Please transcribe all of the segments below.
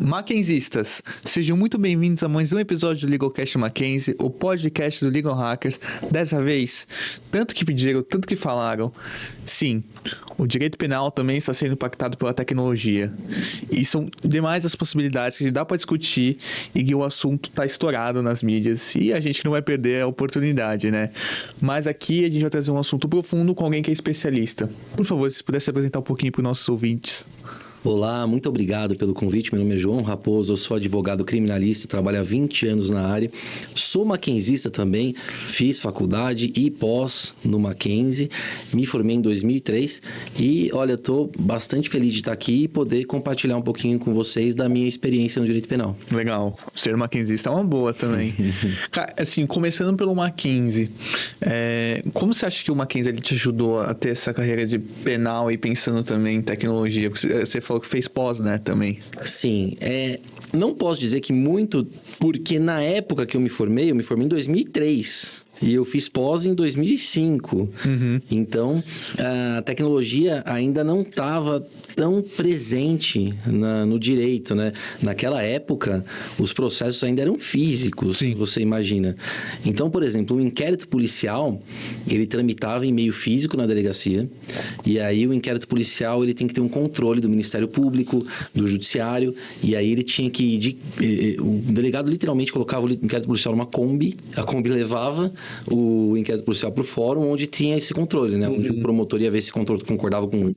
Mackenzistas, sejam muito bem-vindos a mais um episódio do LegalCast Mackenzie, o podcast do Legal Hackers. Dessa vez, tanto que pediram, tanto que falaram, sim, o direito penal também está sendo impactado pela tecnologia. E são demais as possibilidades que dá para discutir e que o assunto está estourado nas mídias e a gente não vai perder a oportunidade, né? Mas aqui a gente vai trazer um assunto profundo com alguém que é especialista. Por favor, se pudesse apresentar um pouquinho para os nossos ouvintes. Olá, muito obrigado pelo convite. Meu nome é João Raposo, eu sou advogado criminalista, trabalho há 20 anos na área. Sou mackenzista também, fiz faculdade e pós no Mackenzie, me formei em 2003 e, olha, estou bastante feliz de estar aqui e poder compartilhar um pouquinho com vocês da minha experiência no direito penal. Legal, ser mackenzista é uma boa também. Cara, assim, começando pelo Mackenzie, como você acha que o Mackenzie ele te ajudou a ter essa carreira de penal e pensando também em tecnologia? Porque você falou que fez pós, né, também. Sim, não posso dizer que muito, porque na época que eu me formei em 2003. E eu fiz pós em 2005. Então, a tecnologia ainda não estava tão presente no direito, né? Naquela época, os processos ainda eram físicos, Sim. você imagina. Então, por exemplo, o inquérito policial, ele tramitava em meio físico na delegacia. E aí, o inquérito policial, ele tem que ter um controle do Ministério Público, do Judiciário. E aí, ele tinha que... o delegado literalmente colocava o inquérito policial numa Kombi. A Kombi levava o inquérito policial para o fórum, onde tinha esse controle, né? Onde o promotor ia ver se o controle concordava com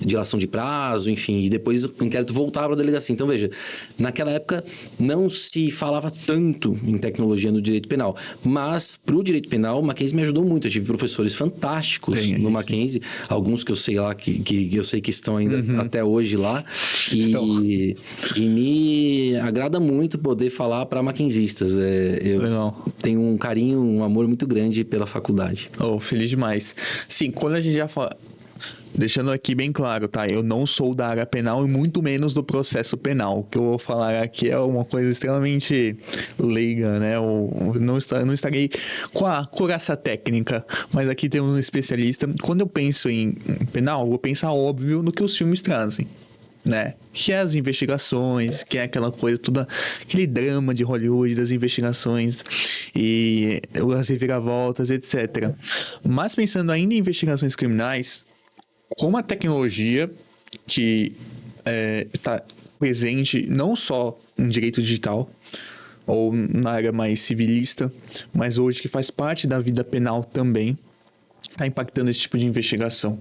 dilação de prazo, enfim, e depois o inquérito voltava para a delegacia. Então, veja, naquela época não se falava tanto em tecnologia no direito penal, mas para o direito penal, o Mackenzie me ajudou muito. Eu tive professores fantásticos no Mackenzie, alguns que eu sei lá, que eu sei que estão ainda até hoje lá, e me agrada muito poder falar para mackenzistas. Eu tenho um carinho, um amor muito grande pela faculdade. Oh, feliz demais. Sim, quando a gente já fala... Deixando aqui bem claro, tá? Eu não sou da área penal e muito menos do processo penal. O que eu vou falar aqui é uma coisa extremamente leiga, né? Eu não estarei com a coraça técnica, mas aqui tem um especialista. Quando eu penso em penal, eu vou pensar, óbvio, no que os filmes trazem, né? Que é as investigações, que é aquela coisa, toda aquele drama de Hollywood, das investigações e as reviravoltas, etc. Mas pensando ainda em investigações criminais, como a tecnologia que está presente não só em direito digital ou na área mais civilista, mas hoje que faz parte da vida penal também, está impactando esse tipo de investigação.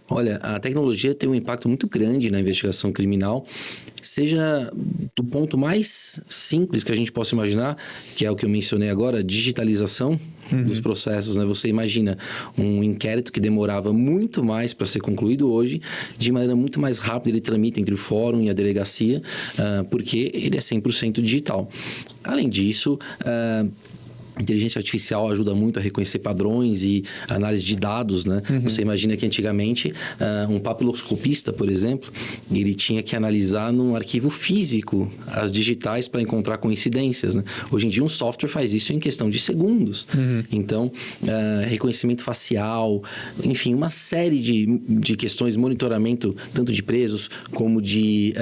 Olha, a tecnologia tem um impacto muito grande na investigação criminal, seja do ponto mais simples que a gente possa imaginar, que é o que eu mencionei agora, digitalização dos processos, né? Você imagina um inquérito que demorava muito mais para ser concluído hoje, de maneira muito mais rápida ele tramita entre o fórum e a delegacia, porque ele é 100% digital. Além disso, a inteligência artificial ajuda muito a reconhecer padrões e análise de dados, né? Você imagina que antigamente um papiloscopista, por exemplo, ele tinha que analisar num arquivo físico as digitais para encontrar coincidências, né? Hoje em dia um software faz isso em questão de segundos. Então, reconhecimento facial, enfim, uma série de questões, monitoramento tanto de presos como de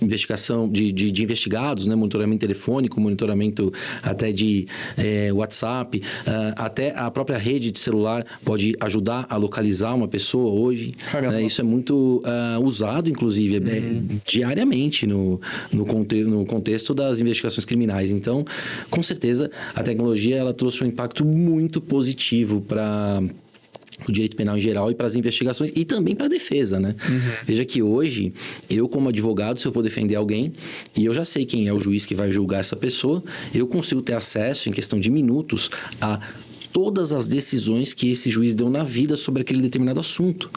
investigação de investigados, né? Monitoramento telefônico, monitoramento até de WhatsApp, até a própria rede de celular pode ajudar a localizar uma pessoa hoje. Isso é muito usado, inclusive, diariamente no contexto das investigações criminais. Então, com certeza, a tecnologia ela trouxe um impacto muito positivo para o direito penal em geral e para as investigações e também para a defesa, né? Veja que hoje, eu como advogado, se eu for defender alguém e eu já sei quem é o juiz que vai julgar essa pessoa, eu consigo ter acesso, em questão de minutos, a todas as decisões que esse juiz deu na vida sobre aquele determinado assunto.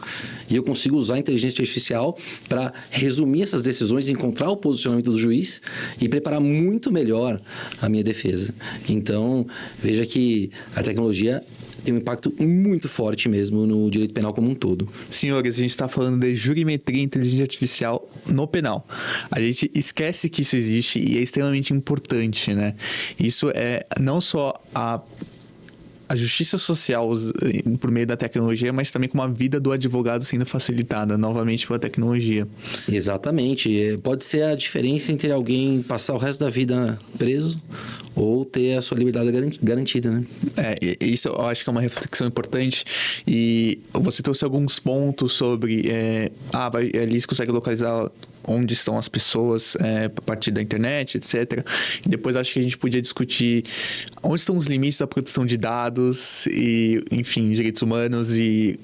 E eu consigo usar a inteligência artificial para resumir essas decisões, encontrar o posicionamento do juiz e preparar muito melhor a minha defesa. Então, veja que a tecnologia tem um impacto muito forte mesmo no direito penal como um todo. Senhores, a gente está falando de jurimetria e inteligência artificial no penal. A gente esquece que isso existe e é extremamente importante, né? Isso é não só a a justiça social por meio da tecnologia, mas também com a vida do advogado sendo facilitada novamente pela tecnologia. Exatamente. Pode ser a diferença entre alguém passar o resto da vida preso ou ter a sua liberdade garantida, né? Isso eu acho que é uma reflexão importante. E você trouxe alguns pontos sobre... ali você consegue localizar onde estão as pessoas a partir da internet, etc. E depois acho que a gente podia discutir onde estão os limites da proteção de dados e, enfim, direitos humanos e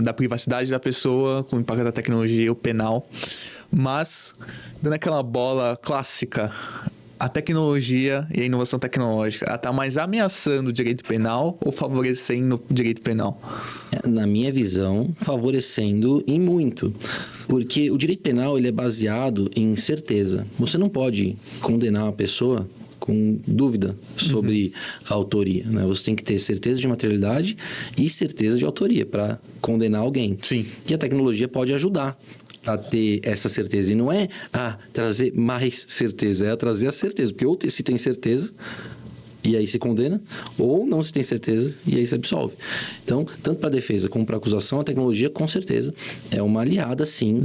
da privacidade da pessoa com o impacto da tecnologia e o penal. Mas, dando aquela bola clássica, a tecnologia e a inovação tecnológica, ela está mais ameaçando o direito penal ou favorecendo o direito penal? Na minha visão, favorecendo em muito. Porque o direito penal ele é baseado em certeza. Você não pode condenar uma pessoa com dúvida sobre a autoria, né? Você tem que ter certeza de materialidade e certeza de autoria para condenar alguém. Sim. E a tecnologia pode ajudar a ter essa certeza. E não é trazer mais certeza, é trazer a certeza. Porque ou se tem certeza e aí se condena, ou não se tem certeza e aí se absolve. Então, tanto para a defesa como para a acusação, a tecnologia, com certeza, é uma aliada, sim,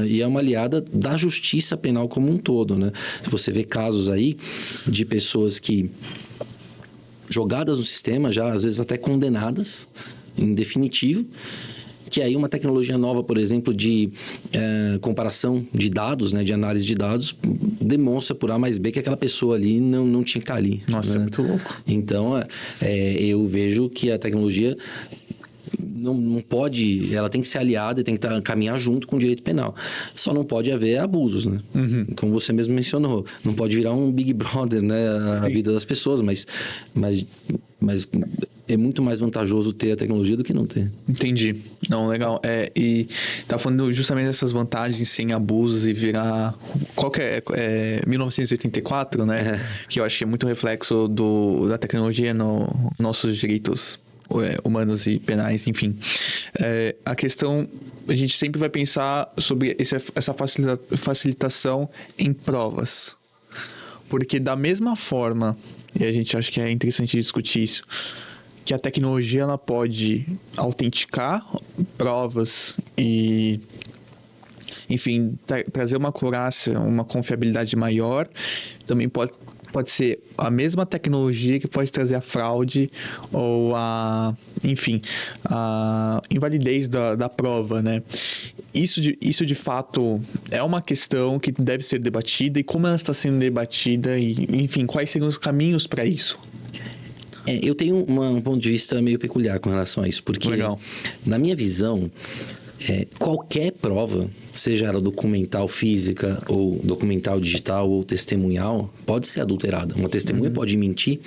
e é uma aliada da justiça penal como um todo, né? Se você vê casos aí de pessoas que, jogadas no sistema, já às vezes até condenadas, em definitivo, que aí uma tecnologia nova, por exemplo, de comparação de dados, né, de análise de dados, demonstra por A mais B que aquela pessoa ali não tinha que estar ali. Nossa, né? é muito louco. Então, eu vejo que a tecnologia não pode... Ela tem que ser aliada e tem que caminhar junto com o direito penal. Só não pode haver abusos, né? Como você mesmo mencionou. Não pode virar um Big Brother, né? A vida das pessoas, mas é muito mais vantajoso ter a tecnologia do que não ter. Entendi. Não, legal. E tá falando justamente dessas vantagens sem abusos e virar... Qual que é? 1984, né? Que eu acho que é muito reflexo da tecnologia nos nossos direitos humanos e penais, enfim. A questão... A gente sempre vai pensar sobre essa facilitação em provas. Porque da mesma forma, e a gente acha que é interessante discutir isso, que a tecnologia ela pode autenticar provas e, enfim, trazer uma acurácia, uma confiabilidade maior, também pode ser a mesma tecnologia que pode trazer a fraude ou a invalidez da prova, né? Isso de fato é uma questão que deve ser debatida e como ela está sendo debatida e, enfim, quais seriam os caminhos para isso? Eu tenho um ponto de vista meio peculiar com relação a isso, porque Legal. Na minha visão, qualquer prova, seja ela documental física ou documental digital ou testemunhal, pode ser adulterada. Uma testemunha pode mentir,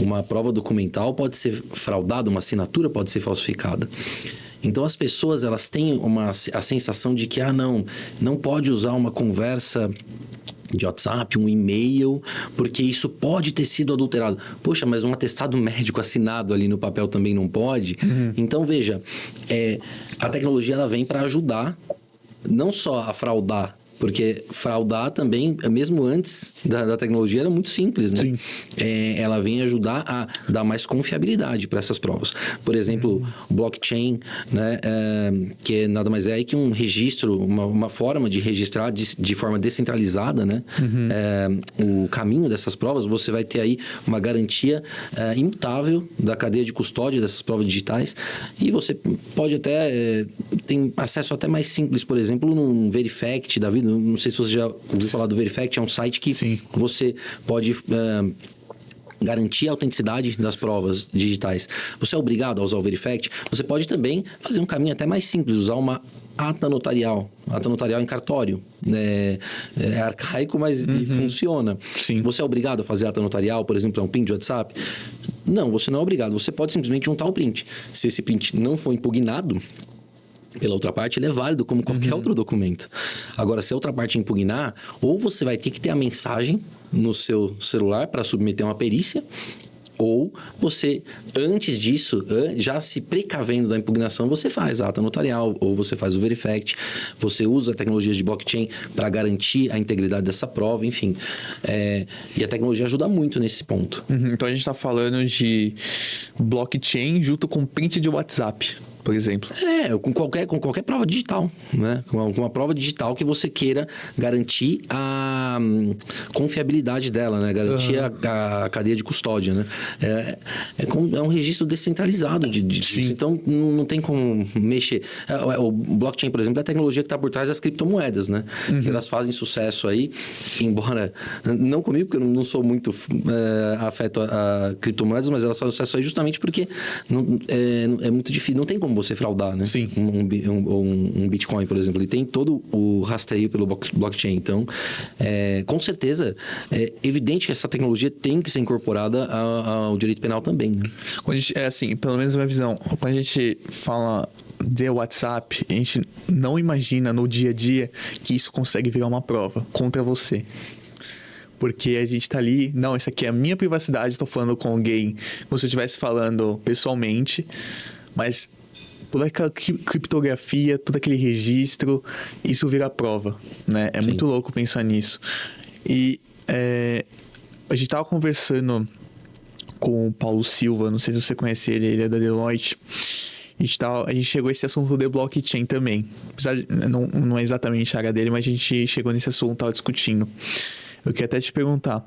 uma prova documental pode ser fraudada, uma assinatura pode ser falsificada. Então as pessoas elas têm a sensação de que não pode usar uma conversa de WhatsApp, um e-mail, porque isso pode ter sido adulterado. Poxa, mas um atestado médico assinado ali no papel também não pode? Então, veja, a tecnologia ela vem para ajudar, não só a fraudar, porque fraudar também, mesmo antes da tecnologia, era muito simples, né? Sim. Ela vem ajudar a dar mais confiabilidade para essas provas. Por exemplo, o blockchain, né? Que nada mais é que um registro, uma forma de registrar de forma descentralizada, né? O caminho dessas provas, você vai ter aí uma garantia imutável da cadeia de custódia dessas provas digitais e você pode até ter acesso até mais simples, por exemplo, num Verifact da vida. Não sei se você já ouviu falar do Verifact, é um site que você pode garantir a autenticidade das provas digitais. Você é obrigado a usar o Verifact. Você pode também fazer um caminho até mais simples, usar uma ata notarial em cartório. É arcaico, mas funciona. Sim. Você é obrigado a fazer ata notarial, por exemplo, um print de WhatsApp? Não, você não é obrigado. Você pode simplesmente juntar o print. Se esse print não for impugnado pela outra parte, ele é válido como qualquer outro documento. Agora, se a outra parte impugnar, ou você vai ter que ter a mensagem no seu celular para submeter uma perícia, Ou você, antes disso, já se precavendo da impugnação, você faz a ata notarial, ou você faz o Verifact, você usa tecnologias de blockchain para garantir a integridade dessa prova, enfim. E a tecnologia ajuda muito nesse ponto. Então a gente está falando de blockchain junto com print de WhatsApp, por exemplo. Com qualquer prova digital, né? Com uma prova digital que você queira garantir a confiabilidade dela, né? Garantir a cadeia de custódia, né? É um registro descentralizado disso. Então, não tem como mexer. O blockchain, por exemplo, é a tecnologia que está por trás das criptomoedas, né? Que elas fazem sucesso aí, embora... Não comigo, porque eu não sou muito afeto a criptomoedas, mas elas fazem sucesso aí justamente porque é muito difícil. Não tem como você fraudar, né? Sim. Um Bitcoin, por exemplo, ele tem todo o rastreio pelo blockchain. Então, com certeza, é evidente que essa tecnologia tem que ser incorporada ao direito penal também, né? Quando a gente, pelo menos na minha visão, quando a gente fala de WhatsApp, a gente não imagina no dia a dia que isso consegue virar uma prova contra você. Porque a gente tá ali, não, isso aqui é a minha privacidade, estou falando com alguém como se eu estivesse falando pessoalmente, mas toda aquela criptografia, todo aquele registro, isso vira prova, né? É muito louco pensar nisso. E a gente tava conversando com o Paulo Silva, não sei se você conhece ele é da Deloitte. A gente chegou a esse assunto de blockchain também. Apesar de, não é exatamente a área dele, mas a gente chegou nesse assunto, tava discutindo. Eu queria até te perguntar,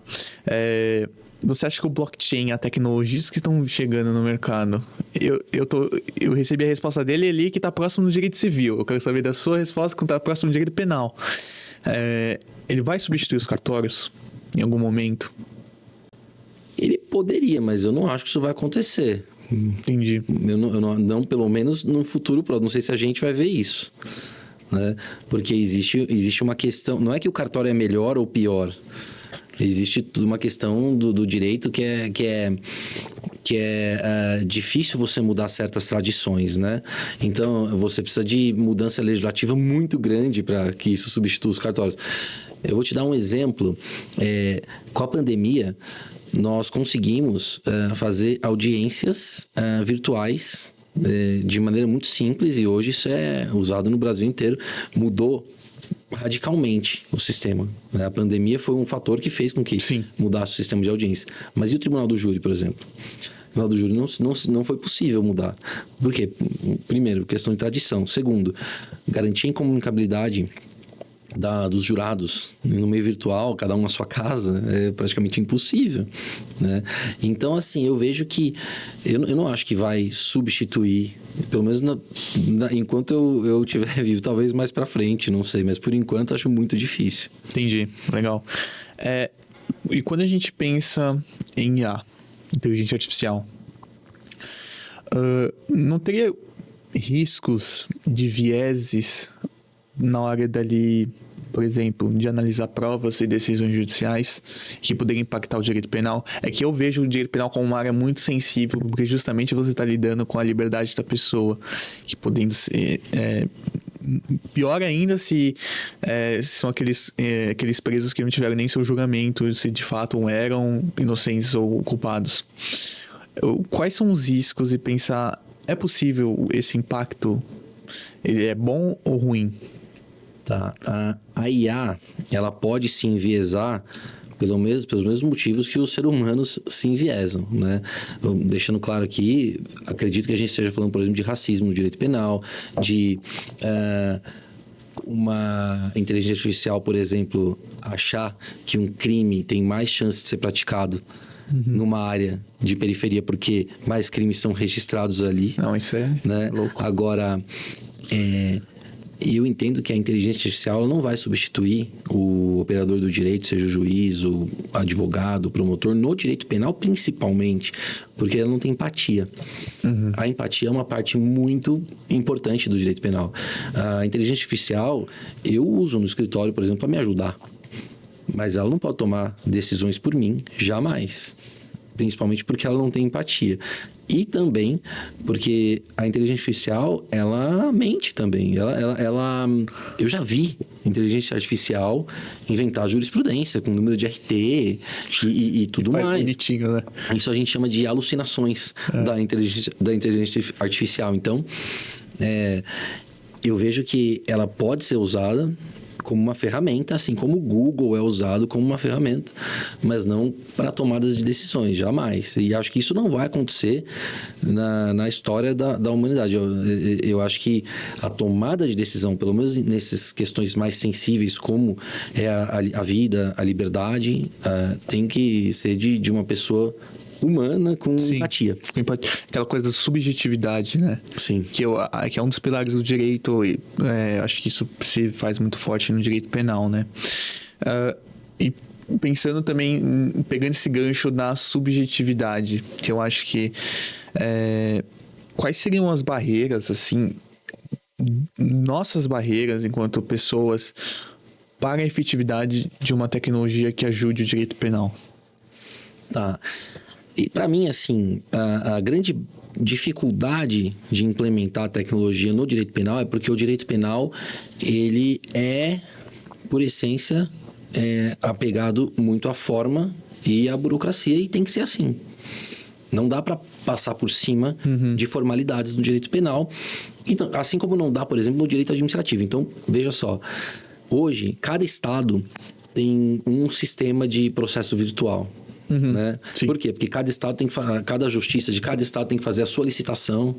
você acha que o blockchain, as tecnologias que estão chegando no mercado, eu recebi a resposta dele ali que está próximo do direito civil. Eu quero saber da sua resposta que está próximo do direito penal. Ele vai substituir os cartórios em algum momento? Ele poderia, mas eu não acho que isso vai acontecer. Entendi. Eu não, pelo menos no futuro próximo. Não sei se a gente vai ver isso. Né? Porque existe uma questão... Não é que o cartório é melhor ou pior. Existe tudo uma questão do direito que é difícil você mudar certas tradições, né? Então, você precisa de mudança legislativa muito grande para que isso substitua os cartórios. Eu vou te dar um exemplo. Com a pandemia, nós conseguimos fazer audiências virtuais de maneira muito simples, e hoje isso é usado no Brasil inteiro. Mudou radicalmente o sistema. A pandemia foi um fator que fez com que mudasse o sistema de audiência. Mas e o Tribunal do Júri, por exemplo? O Tribunal do Júri não foi possível mudar. Por quê? Primeiro, questão de tradição. Segundo, garantia a incomunicabilidade dos jurados no meio virtual, cada um na sua casa, é praticamente impossível, né? Então, assim, eu vejo que eu não acho que vai substituir, pelo menos enquanto eu estiver vivo, talvez mais para frente, não sei, mas por enquanto acho muito difícil. Entendi, legal. E quando a gente pensa em IA, inteligência artificial, não teria riscos de vieses na hora dali, por exemplo, de analisar provas e decisões judiciais que poderiam impactar o direito penal? É que eu vejo o direito penal como uma área muito sensível, porque justamente você está lidando com a liberdade da pessoa, que podendo ser... pior ainda se são aqueles presos que não tiveram nem seu julgamento, se de fato eram inocentes ou culpados. Quais são os riscos e pensar, é possível esse impacto? Ele é bom ou ruim? Tá. A IA, ela pode se enviesar pelos mesmos motivos que os seres humanos se enviesam, né? Deixando claro aqui, acredito que a gente esteja falando, por exemplo, de racismo no direito penal, de uma inteligência artificial, por exemplo, achar que um crime tem mais chance de ser praticado numa área de periferia porque mais crimes são registrados ali. Não, isso é louco. Agora, eu entendo que a inteligência artificial não vai substituir o operador do direito, seja o juiz, o advogado, o promotor, no direito penal principalmente, porque ela não tem empatia. A empatia é uma parte muito importante do direito penal. A inteligência artificial eu uso no escritório, por exemplo, para me ajudar, mas ela não pode tomar decisões por mim, jamais. Principalmente porque ela não tem empatia. E também porque a inteligência artificial, ela mente também. Eu já vi inteligência artificial inventar jurisprudência com número de RT e tudo Faz mais. bonitinho, né? Isso a gente chama de alucinações da inteligência artificial. Então, eu vejo que ela pode ser usada como uma ferramenta, assim como o Google é usado como uma ferramenta, mas não para tomadas de decisões, jamais. E acho que isso não vai acontecer na história da humanidade. Eu acho que a tomada de decisão, pelo menos nessas questões mais sensíveis, como é a vida, a liberdade, tem que ser de uma pessoa humana com empatia. Aquela coisa da subjetividade, né? Sim. Que é um dos pilares do direito, e acho que isso se faz muito forte no direito penal, né? E pensando também, pegando esse gancho da subjetividade, que eu acho que... quais seriam as barreiras, assim, nossas barreiras enquanto pessoas para a efetividade de uma tecnologia que ajude o direito penal? Tá. E para mim, assim, a grande dificuldade de implementar a tecnologia no direito penal é porque o direito penal, ele é, por essência, apegado muito à forma e à burocracia, e tem que ser assim. Não dá para passar por cima de formalidades no direito penal, então, assim como não dá, por exemplo, no direito administrativo. Então, veja só, hoje, cada estado tem um sistema de processo virtual. Né? Por quê? Porque cada justiça de cada estado tem que fazer a sua licitação,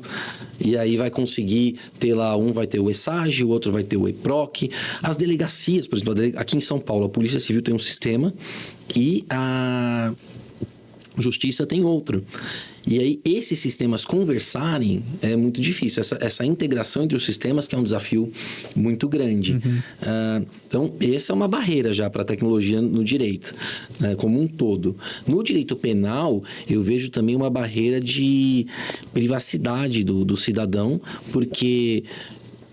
e aí vai conseguir ter lá, um vai ter o ESAGE, o outro vai ter o EPROC. As delegacias, por exemplo, aqui em São Paulo, a Polícia Civil tem um sistema e a Justiça tem outro. E aí, esses sistemas conversarem é muito difícil. Essa integração entre os sistemas que é um desafio muito grande. Então, essa é uma barreira já para a tecnologia no direito, né, como um todo. No direito penal, eu vejo também uma barreira de privacidade do cidadão, porque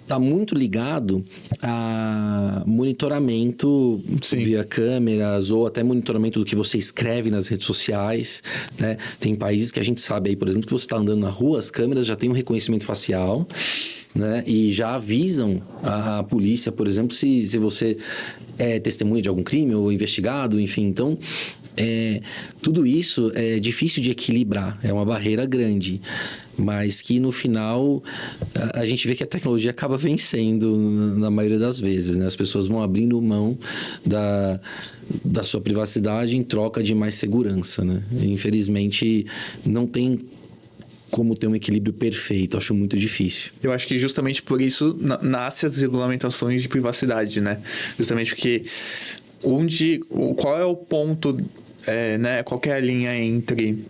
está muito ligado a monitoramento via câmeras ou até monitoramento do que você escreve nas redes sociais, né? Tem países que a gente sabe aí, por exemplo, que você está andando na rua, as câmeras já têm um reconhecimento facial, né? E já avisam a polícia, por exemplo, se você é testemunha de algum crime ou investigado, enfim. Então, tudo isso é difícil de equilibrar, é uma barreira grande, mas que no final a gente vê que a tecnologia acaba vencendo na maioria das vezes, né? As pessoas vão abrindo mão da sua privacidade em troca de mais segurança, né? Infelizmente, não tem como ter um equilíbrio perfeito, acho muito difícil. Eu acho que justamente por isso nascem as regulamentações de privacidade, né? Justamente porque qual é o ponto, né? Qual que é a linha entre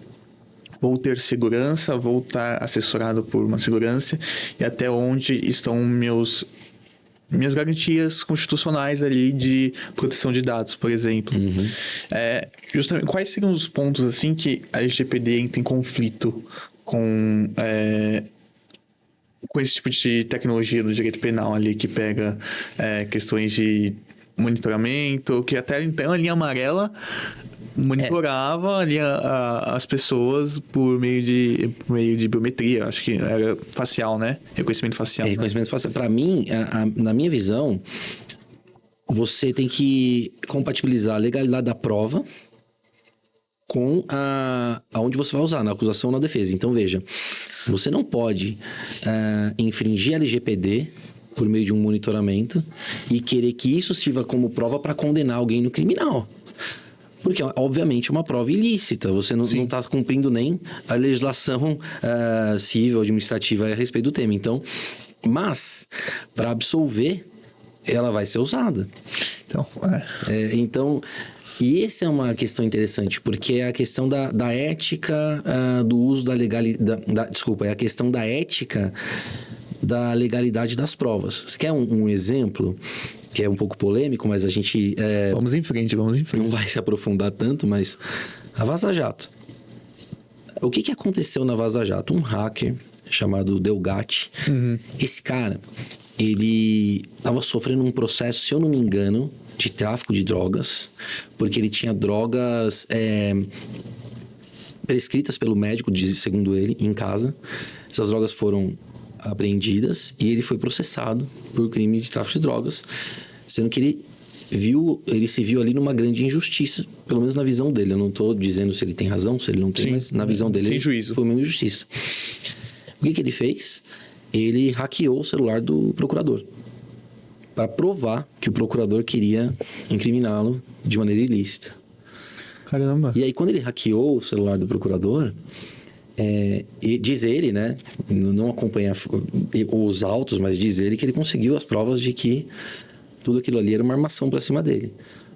vou ter segurança, vou estar assessorado por uma segurança, e até onde estão minhas garantias constitucionais ali de proteção de dados, por exemplo. Justamente, quais seriam os pontos assim que a LGPD entra em conflito com esse tipo de tecnologia do direito penal ali, que pega questões de monitoramento, que até então a linha amarela monitorava ali as pessoas por meio de biometria, acho que era facial, né? Reconhecimento facial. Reconhecimento facial. Para mim, na minha visão, você tem que compatibilizar a legalidade da prova com aonde você vai usar, na acusação ou na defesa. Então, veja, você não pode infringir a LGPD por meio de um monitoramento e querer que isso sirva como prova para condenar alguém no criminal. Porque, obviamente, é uma prova ilícita. Você não está cumprindo nem a legislação civil, administrativa a respeito do tema. Então, mas, para absolver, ela vai ser usada. Então, e essa é uma questão interessante, porque é a questão da ética do uso da legalidade... Desculpa, é a questão da ética da legalidade das provas. Você quer um exemplo que é um pouco polêmico, mas a gente... Vamos em frente. Não vai se aprofundar tanto, mas... A Vaza Jato. O que aconteceu na Vaza Jato? Um hacker chamado Delgatti. Esse cara, ele estava sofrendo um processo, se eu não me engano, de tráfico de drogas, porque ele tinha drogas prescritas pelo médico, segundo ele, em casa. Essas drogas foram apreendidas e ele foi processado por crime de tráfico de drogas. Sendo que ele se viu ali numa grande injustiça, pelo menos na visão dele. Eu não estou dizendo se ele tem razão, se ele não tem, Sim, mas na visão dele sem juízo. foi uma injustiça. O que ele fez? Ele hackeou o celular do procurador para provar que o procurador queria incriminá-lo de maneira ilícita. Caramba. E aí, quando ele hackeou o celular do procurador, e diz ele, né? Não acompanha os autos, mas diz ele que ele conseguiu as provas de que tudo aquilo ali era uma armação para cima dele.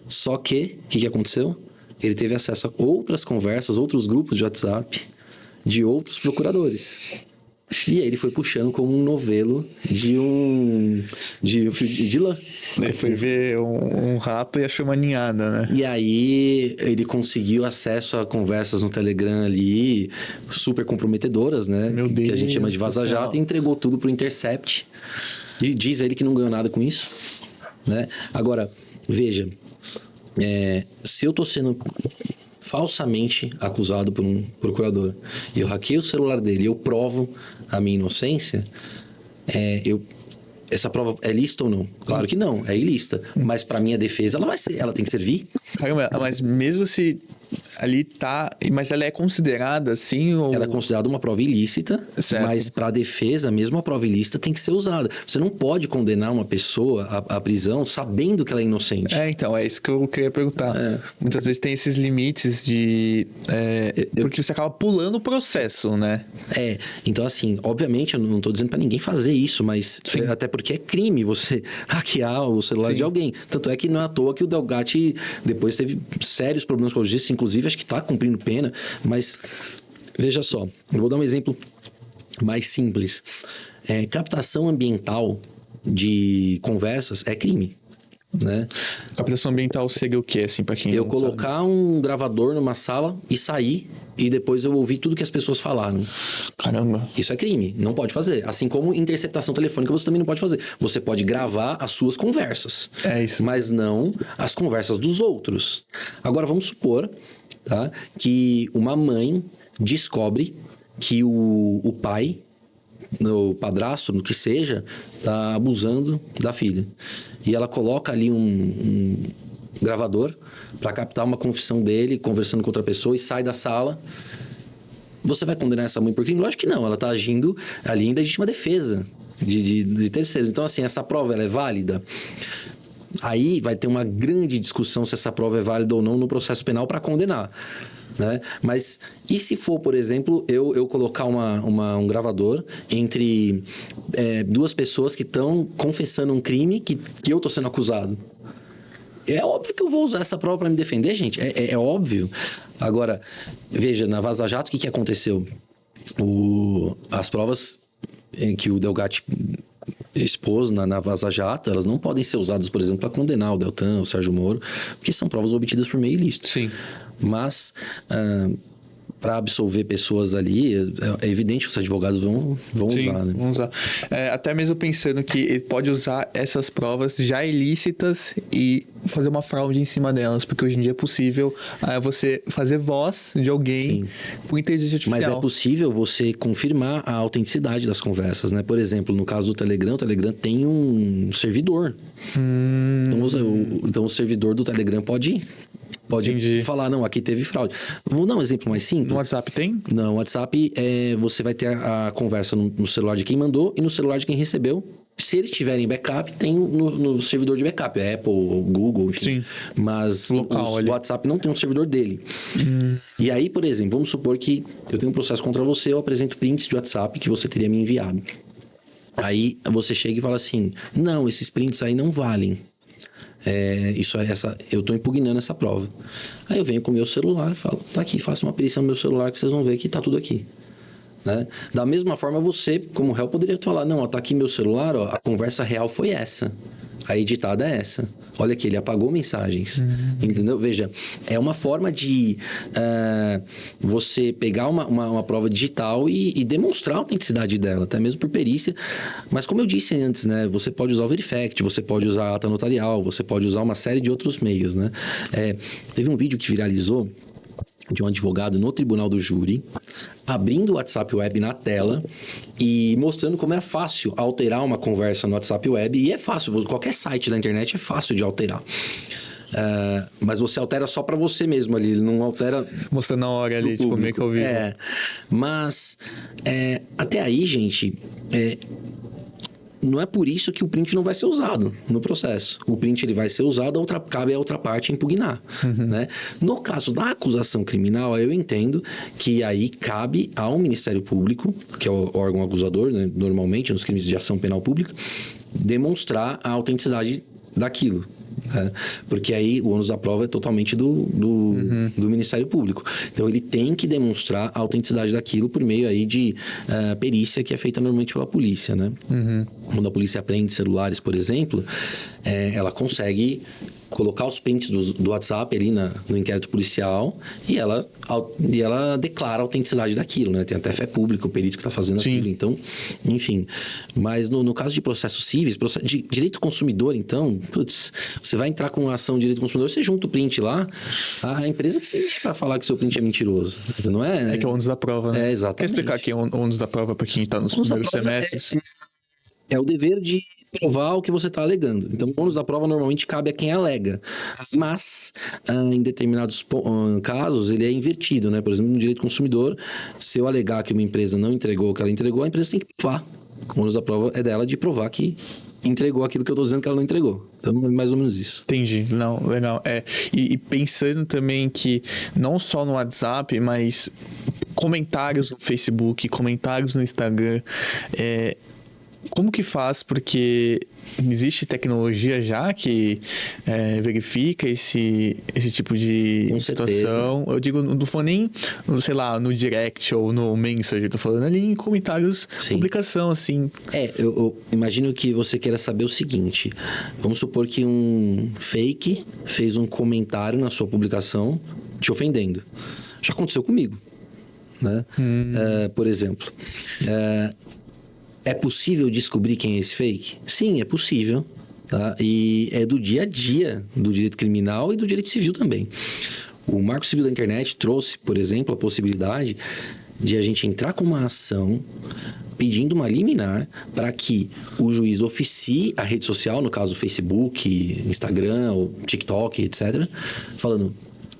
Só que, o que aconteceu? Ele teve acesso a outras conversas, outros grupos de WhatsApp de outros procuradores. E aí ele foi puxando como um novelo de lã. Ele foi ver um rato e achou uma ninhada, né? E aí ele conseguiu acesso a conversas no Telegram ali, super comprometedoras, né? Meu Deus. Que a gente chama de vaza-jato, e entregou tudo pro Intercept. E diz ele que não ganhou nada com isso, né? Agora, veja, se eu tô sendo falsamente acusado por um procurador e eu hackeio o celular dele e eu provo a minha inocência, essa prova é lícita ou não? Claro que não, é ilícita. Mas para minha defesa, ela tem que servir. Caramba, mas mesmo se ali tá... Mas ela é considerada assim ou... Ela é considerada uma prova ilícita, Certo. mas para a defesa, mesmo a prova ilícita tem que ser usada. Você não pode condenar uma pessoa à prisão sabendo que ela é inocente. Então, é isso que eu queria perguntar. Muitas vezes tem esses limites de... porque você acaba pulando o processo, né? Então assim, obviamente eu não tô dizendo para ninguém fazer isso, mas até porque é crime você hackear o celular de alguém. Tanto é que não é à toa que o Delgatti depois teve sérios problemas com a justiça, inclusive acho que tá cumprindo pena, mas veja só, eu vou dar um exemplo mais simples. Captação ambiental de conversas é crime, né? Captação ambiental seria o quê, assim, pra quem Eu não colocar sabe? um gravador numa sala e sair e depois eu ouvir tudo que as pessoas falaram. Caramba. Isso é crime, não pode fazer. Assim como interceptação telefônica você também não pode fazer. Você pode gravar as suas conversas. É isso. Mas não as conversas dos outros. Agora vamos supor, tá, que uma mãe descobre que o pai, o padrasto, no que seja, tá abusando da filha. E ela coloca ali um gravador para captar uma confissão dele conversando com outra pessoa e sai da sala. Você vai condenar essa mãe por crime? Lógico que não. Ela tá agindo ali em legítima defesa de terceiros. Então, assim, essa prova ela é válida? Aí vai ter uma grande discussão se essa prova é válida ou não no processo penal para condenar, né? Mas e se for, por exemplo, eu colocar um gravador entre duas pessoas que estão confessando um crime que eu tô sendo acusado? É óbvio que eu vou usar essa prova para me defender, gente. É óbvio. Agora, veja, na Vaza Jato, o que aconteceu? As provas que o Delgatti expôs na Vaza Jato, elas não podem ser usadas, por exemplo, para condenar o Deltan, o Sérgio Moro, porque são provas obtidas por meio ilícito. Sim. Mas... para absolver pessoas ali, é evidente que os advogados vão Sim, usar, né? vão usar. Até mesmo pensando que ele pode usar essas provas já ilícitas e fazer uma fraude em cima delas, porque hoje em dia é possível você fazer voz de alguém por inteligência artificial. Mas é possível você confirmar a autenticidade das conversas, né? Por exemplo, no caso do Telegram, o Telegram tem um servidor. Então o servidor do Telegram pode falar, não, aqui teve fraude. Vou dar um exemplo mais simples. No WhatsApp tem? Não, no WhatsApp você vai ter a conversa no celular de quem mandou e no celular de quem recebeu. Se eles tiverem backup, tem no servidor de backup, Apple, Google, enfim. Sim. Mas Local, o WhatsApp não tem um servidor dele. E aí, por exemplo, vamos supor que eu tenho um processo contra você, eu apresento prints de WhatsApp que você teria me enviado. Aí você chega e fala assim, não, esses prints aí não valem. Eu estou impugnando essa prova. Aí eu venho com o meu celular e falo, tá aqui, faça uma perícia no meu celular que vocês vão ver que tá tudo aqui. Né? Da mesma forma, você, como réu, poderia falar, não, ó, tá aqui meu celular, ó, a conversa real foi essa. A editada é essa. Olha aqui, ele apagou mensagens. Entendeu? Veja, é uma forma de você pegar uma prova digital e demonstrar a autenticidade dela, até mesmo por perícia. Mas como eu disse antes, né? Você pode usar o Verifact, você pode usar a ata notarial, você pode usar uma série de outros meios, né? Teve um vídeo que viralizou de um advogado no tribunal do júri, abrindo o WhatsApp Web na tela e mostrando como era fácil alterar uma conversa no WhatsApp Web. E é fácil, qualquer site da internet é fácil de alterar. Mas você altera só para você mesmo ali, ele não altera... Mostrando na hora ali, tipo, meio que eu vi. Mas até aí, gente... Não é por isso que o print não vai ser usado no processo. O print ele vai ser usado, cabe a outra parte impugnar. Né? No caso da acusação criminal, eu entendo que aí cabe ao Ministério Público, que é o órgão acusador, né, normalmente, nos crimes de ação penal pública, demonstrar a autenticidade daquilo. Porque aí o ônus da prova é totalmente do Ministério Público. Então ele tem que demonstrar a autenticidade daquilo por meio aí de perícia que é feita normalmente pela polícia, né? Quando a polícia apreende celulares, por exemplo, ela consegue colocar os prints do WhatsApp ali no inquérito policial e ela declara a autenticidade daquilo, né? Tem até fé pública, o perito que está fazendo aquilo. Então, enfim. Mas no caso de processos cíveis, de direito do consumidor, então, você vai entrar com uma ação de direito do consumidor, você junta o print lá, a empresa que se para falar que seu print é mentiroso. Não é? É que é o ônus da prova, né? Exatamente. Quer explicar aqui o ônus da prova para quem está nos primeiros semestres? É o dever de provar o que você está alegando. Então, o ônus da prova normalmente cabe a quem alega. Mas, em determinados casos, ele é invertido, né? Por exemplo, no direito do consumidor, se eu alegar que uma empresa não entregou o que ela entregou, a empresa tem que provar. O ônus da prova é dela de provar que entregou aquilo que eu estou dizendo que ela não entregou. Então, é mais ou menos isso. Entendi. Não, legal. E pensando também que não só no WhatsApp, mas comentários no Facebook, comentários no Instagram, como que faz? Porque existe tecnologia já que verifica esse tipo de situação. Certeza. Eu digo, não tô nem, sei lá, no direct ou no Messenger, tô falando ali em comentários, publicação, assim. Eu imagino que você queira saber o seguinte. Vamos supor que um fake fez um comentário na sua publicação te ofendendo. Já aconteceu comigo, né? Por exemplo... É possível descobrir quem é esse fake? Sim, é possível. Tá? E é do dia a dia do direito criminal e do direito civil também. O Marco Civil da Internet trouxe, por exemplo, a possibilidade de a gente entrar com uma ação pedindo uma liminar para que o juiz oficie a rede social, no caso Facebook, Instagram, ou TikTok, etc., falando,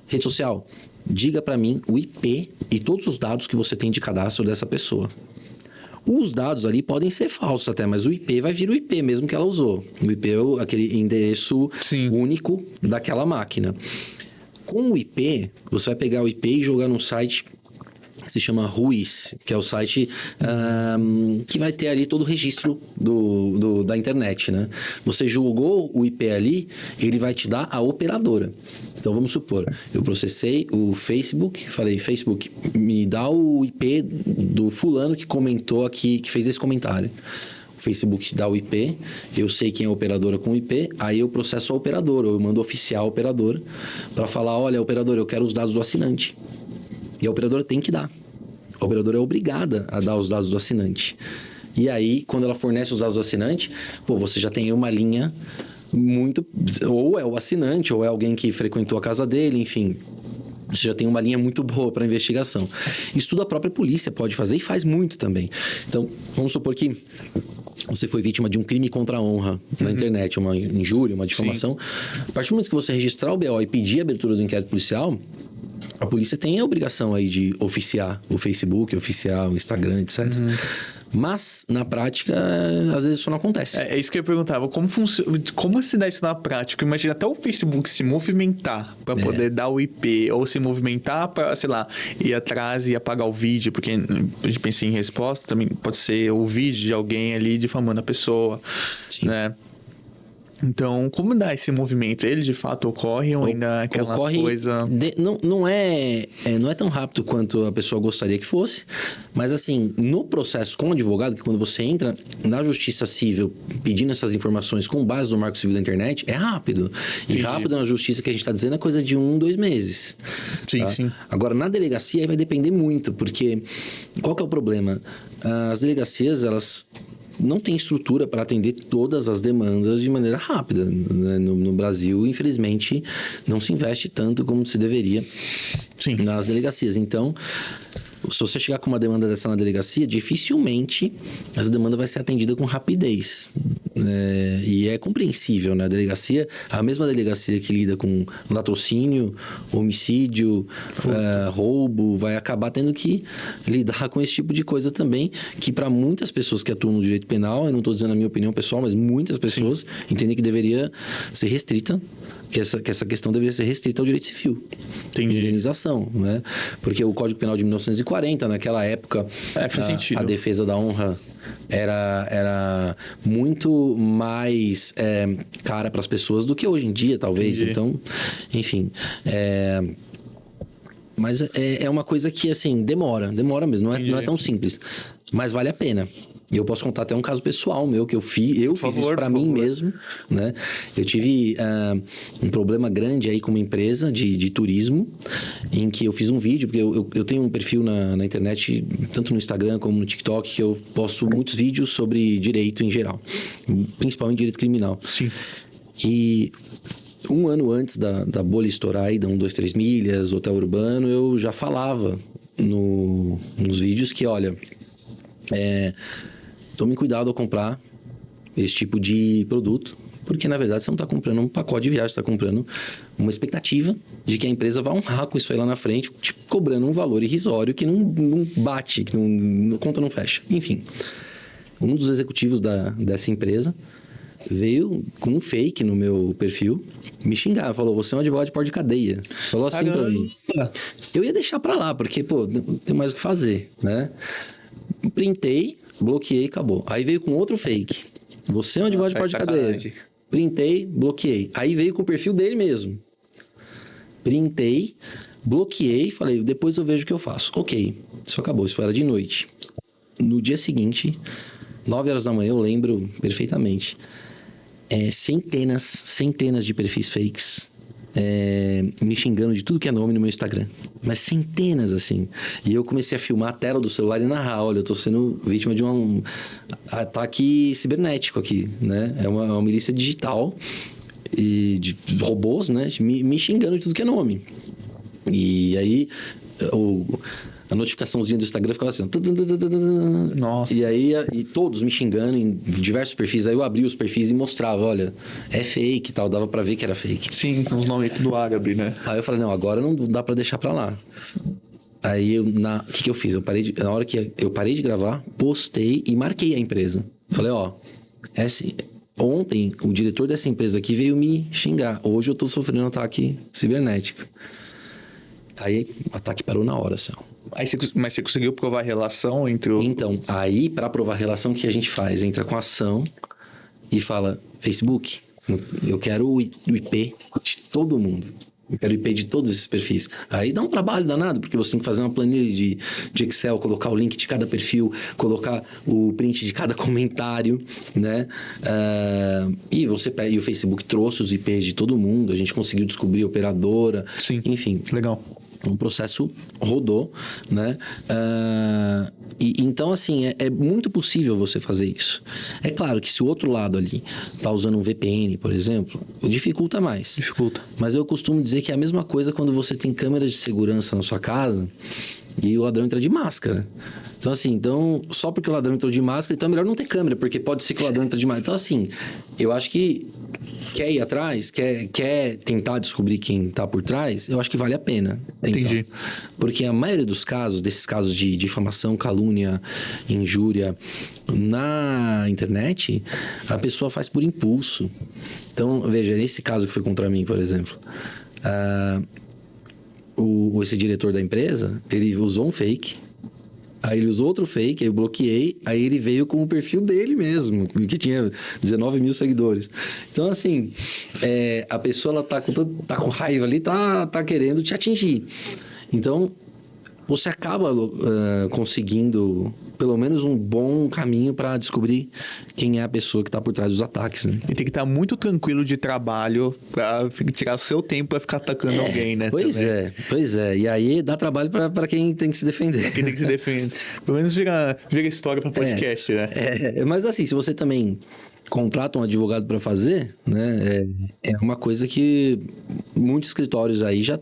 rede social, diga para mim o IP e todos os dados que você tem de cadastro dessa pessoa. Os dados ali podem ser falsos até, mas o IP vai vir o IP mesmo que ela usou. O IP é aquele endereço único daquela máquina. Com o IP, você vai pegar o IP e jogar num site que se chama Ruiz, que é o site que vai ter ali todo o registro da internet, né? Você jogou o IP ali, ele vai te dar a operadora. Então, vamos supor, eu processei o Facebook, falei, Facebook, me dá o IP do fulano que comentou aqui, que fez esse comentário. O Facebook dá o IP, eu sei quem é a operadora com o IP, aí eu processo a operadora, eu mando oficiar a operadora para falar, olha, operadora, eu quero os dados do assinante. E a operadora tem que dar. A operadora é obrigada a dar os dados do assinante. E aí, quando ela fornece os dados do assinante, você já tem uma linha muito... Ou é o assinante, ou é alguém que frequentou a casa dele, enfim... Você já tem uma linha muito boa para investigação. Isso tudo a própria polícia pode fazer e faz muito também. Então, vamos supor que você foi vítima de um crime contra a honra na internet, uma injúria, uma difamação. A partir do momento que você registrar o BO e pedir a abertura do inquérito policial, a polícia tem a obrigação aí de oficiar o Facebook, oficiar o Instagram, etc. Mas, na prática, às vezes isso não acontece. É isso que eu perguntava. Como se dá isso na prática? Imagina até o Facebook se movimentar para poder dar o IP, ou se movimentar para, sei lá, ir atrás e apagar o vídeo, porque a gente pensa em resposta, também pode ser o vídeo de alguém ali difamando a pessoa, né? Então, como dá esse movimento? Ele de fato ocorre ou ainda é aquela coisa... Não é tão rápido quanto a pessoa gostaria que fosse, mas assim, no processo com o advogado, que quando você entra na justiça civil pedindo essas informações com base no Marco Civil da Internet, é rápido. E rápido na justiça que a gente está dizendo é coisa de 1-2 meses. Sim. Agora, na delegacia aí vai depender muito, porque qual que é o problema? As delegacias, elas... não tem estrutura para atender todas as demandas de maneira rápida, né? No Brasil, infelizmente, não se investe tanto como se deveria nas delegacias. Então, se você chegar com uma demanda dessa na delegacia, dificilmente essa demanda vai ser atendida com rapidez. E é compreensível, né? A mesma delegacia que lida com latrocínio, homicídio, roubo, vai acabar tendo que lidar com esse tipo de coisa também, que para muitas pessoas que atuam no direito penal, eu não estou dizendo a minha opinião pessoal, mas muitas pessoas entendem que deveria ser restrita, que essa questão deveria ser restrita ao direito civil. Entendi. Indenização, né? Porque o Código Penal de 1940, naquela época, faz sentido. A defesa da honra era muito mais cara para as pessoas do que hoje em dia, talvez. Entendi. Então, enfim. Mas é uma coisa que, assim, demora mesmo. Não é tão simples. Mas vale a pena. E eu posso contar até um caso pessoal meu, que eu fiz isso para mim mesmo, né? Eu tive um problema grande aí com uma empresa de turismo, em que eu fiz um vídeo, porque eu tenho um perfil na internet, tanto no Instagram como no TikTok, que eu posto muitos vídeos sobre direito em geral, principalmente direito criminal. Sim. E um ano antes da bolha estourar aí, da 1, 2, 3 milhas, hotel urbano, eu já falava nos vídeos que, olha, tome cuidado ao comprar esse tipo de produto, porque na verdade você não está comprando um pacote de viagem, você está comprando uma expectativa de que a empresa vai honrar com isso aí lá na frente, te cobrando um valor irrisório que não bate, que a conta não fecha. Enfim, um dos executivos dessa empresa veio com um fake no meu perfil, me xingar, falou, você é um advogado de porta de cadeia. Falou assim pra mim. Eu ia deixar pra lá, porque, pô, não tem mais o que fazer, né? Printei, bloqueei, acabou. Aí veio com outro fake. Você é um advogado de porta de cadeia. Printei, bloqueei. Aí veio com o perfil dele mesmo. Printei, bloqueei, falei, depois eu vejo o que eu faço. Ok, isso acabou, isso era de noite. No dia seguinte, 9 horas da manhã, eu lembro perfeitamente. Centenas de perfis fakes me xingando de tudo que é nome no meu Instagram. Mas centenas, assim. E eu comecei a filmar a tela do celular e narrar. Olha, eu tô sendo vítima de um ataque cibernético aqui, né? É uma milícia digital e de robôs, né? Me xingando de tudo que é nome. E aí... a notificaçãozinha do Instagram ficava assim... Nossa. E aí, todos me xingando em diversos perfis. Aí eu abri os perfis e mostrava, olha, é fake e tal. Dava pra ver que era fake. Sim, com os nomes tudo árabe, né? Aí eu falei, não, agora não dá pra deixar pra lá. Aí, o que eu fiz? Na hora que eu parei de gravar, postei e marquei a empresa. Falei, ó, ontem o diretor dessa empresa aqui veio me xingar. Hoje eu tô sofrendo um ataque cibernético. Aí o ataque parou na hora, assim, ó. Mas você conseguiu provar a relação entre o... Então, aí, para provar a relação, o que a gente faz? Entra com a ação e fala, Facebook, eu quero o IP de todo mundo. Eu quero o IP de todos esses perfis. Aí dá um trabalho danado, porque você tem que fazer uma planilha de Excel, colocar o link de cada perfil, colocar o print de cada comentário, né? E o Facebook trouxe os IPs de todo mundo, a gente conseguiu descobrir a operadora. Sim. Enfim. Legal. Um processo rodou, né? Então, assim, é muito possível você fazer isso. É claro que se o outro lado ali tá usando um VPN, por exemplo, dificulta mais. Dificulta. Mas eu costumo dizer que é a mesma coisa quando você tem câmeras de segurança na sua casa e o ladrão entra de máscara. Então, assim, só porque o ladrão entrou de máscara, então é melhor não ter câmera, porque pode ser que o ladrão entra de máscara. Então, assim, eu acho que quer ir atrás, quer tentar descobrir quem tá por trás, eu acho que vale a pena. Entendi. Porque a maioria dos desses casos de difamação, calúnia, injúria na internet, a pessoa faz por impulso. Então, veja, nesse caso que foi contra mim, por exemplo, esse diretor da empresa, ele usou um fake. Aí ele usou outro fake, aí eu bloqueei, aí ele veio com o perfil dele mesmo, que tinha 19 mil seguidores. Então, assim, a pessoa ela tá com raiva ali, tá querendo te atingir. Então, você acaba conseguindo pelo menos um bom caminho para descobrir quem é a pessoa que está por trás dos ataques, né? E tem que estar muito tranquilo de trabalho pra tirar o seu tempo pra ficar atacando alguém, né? Pois é. E aí dá trabalho para quem tem que se defender. Quem tem que se defender. Pelo menos vira história pra podcast, né? Mas assim, se você também contrata um advogado para fazer, né? É uma coisa que muitos escritórios aí já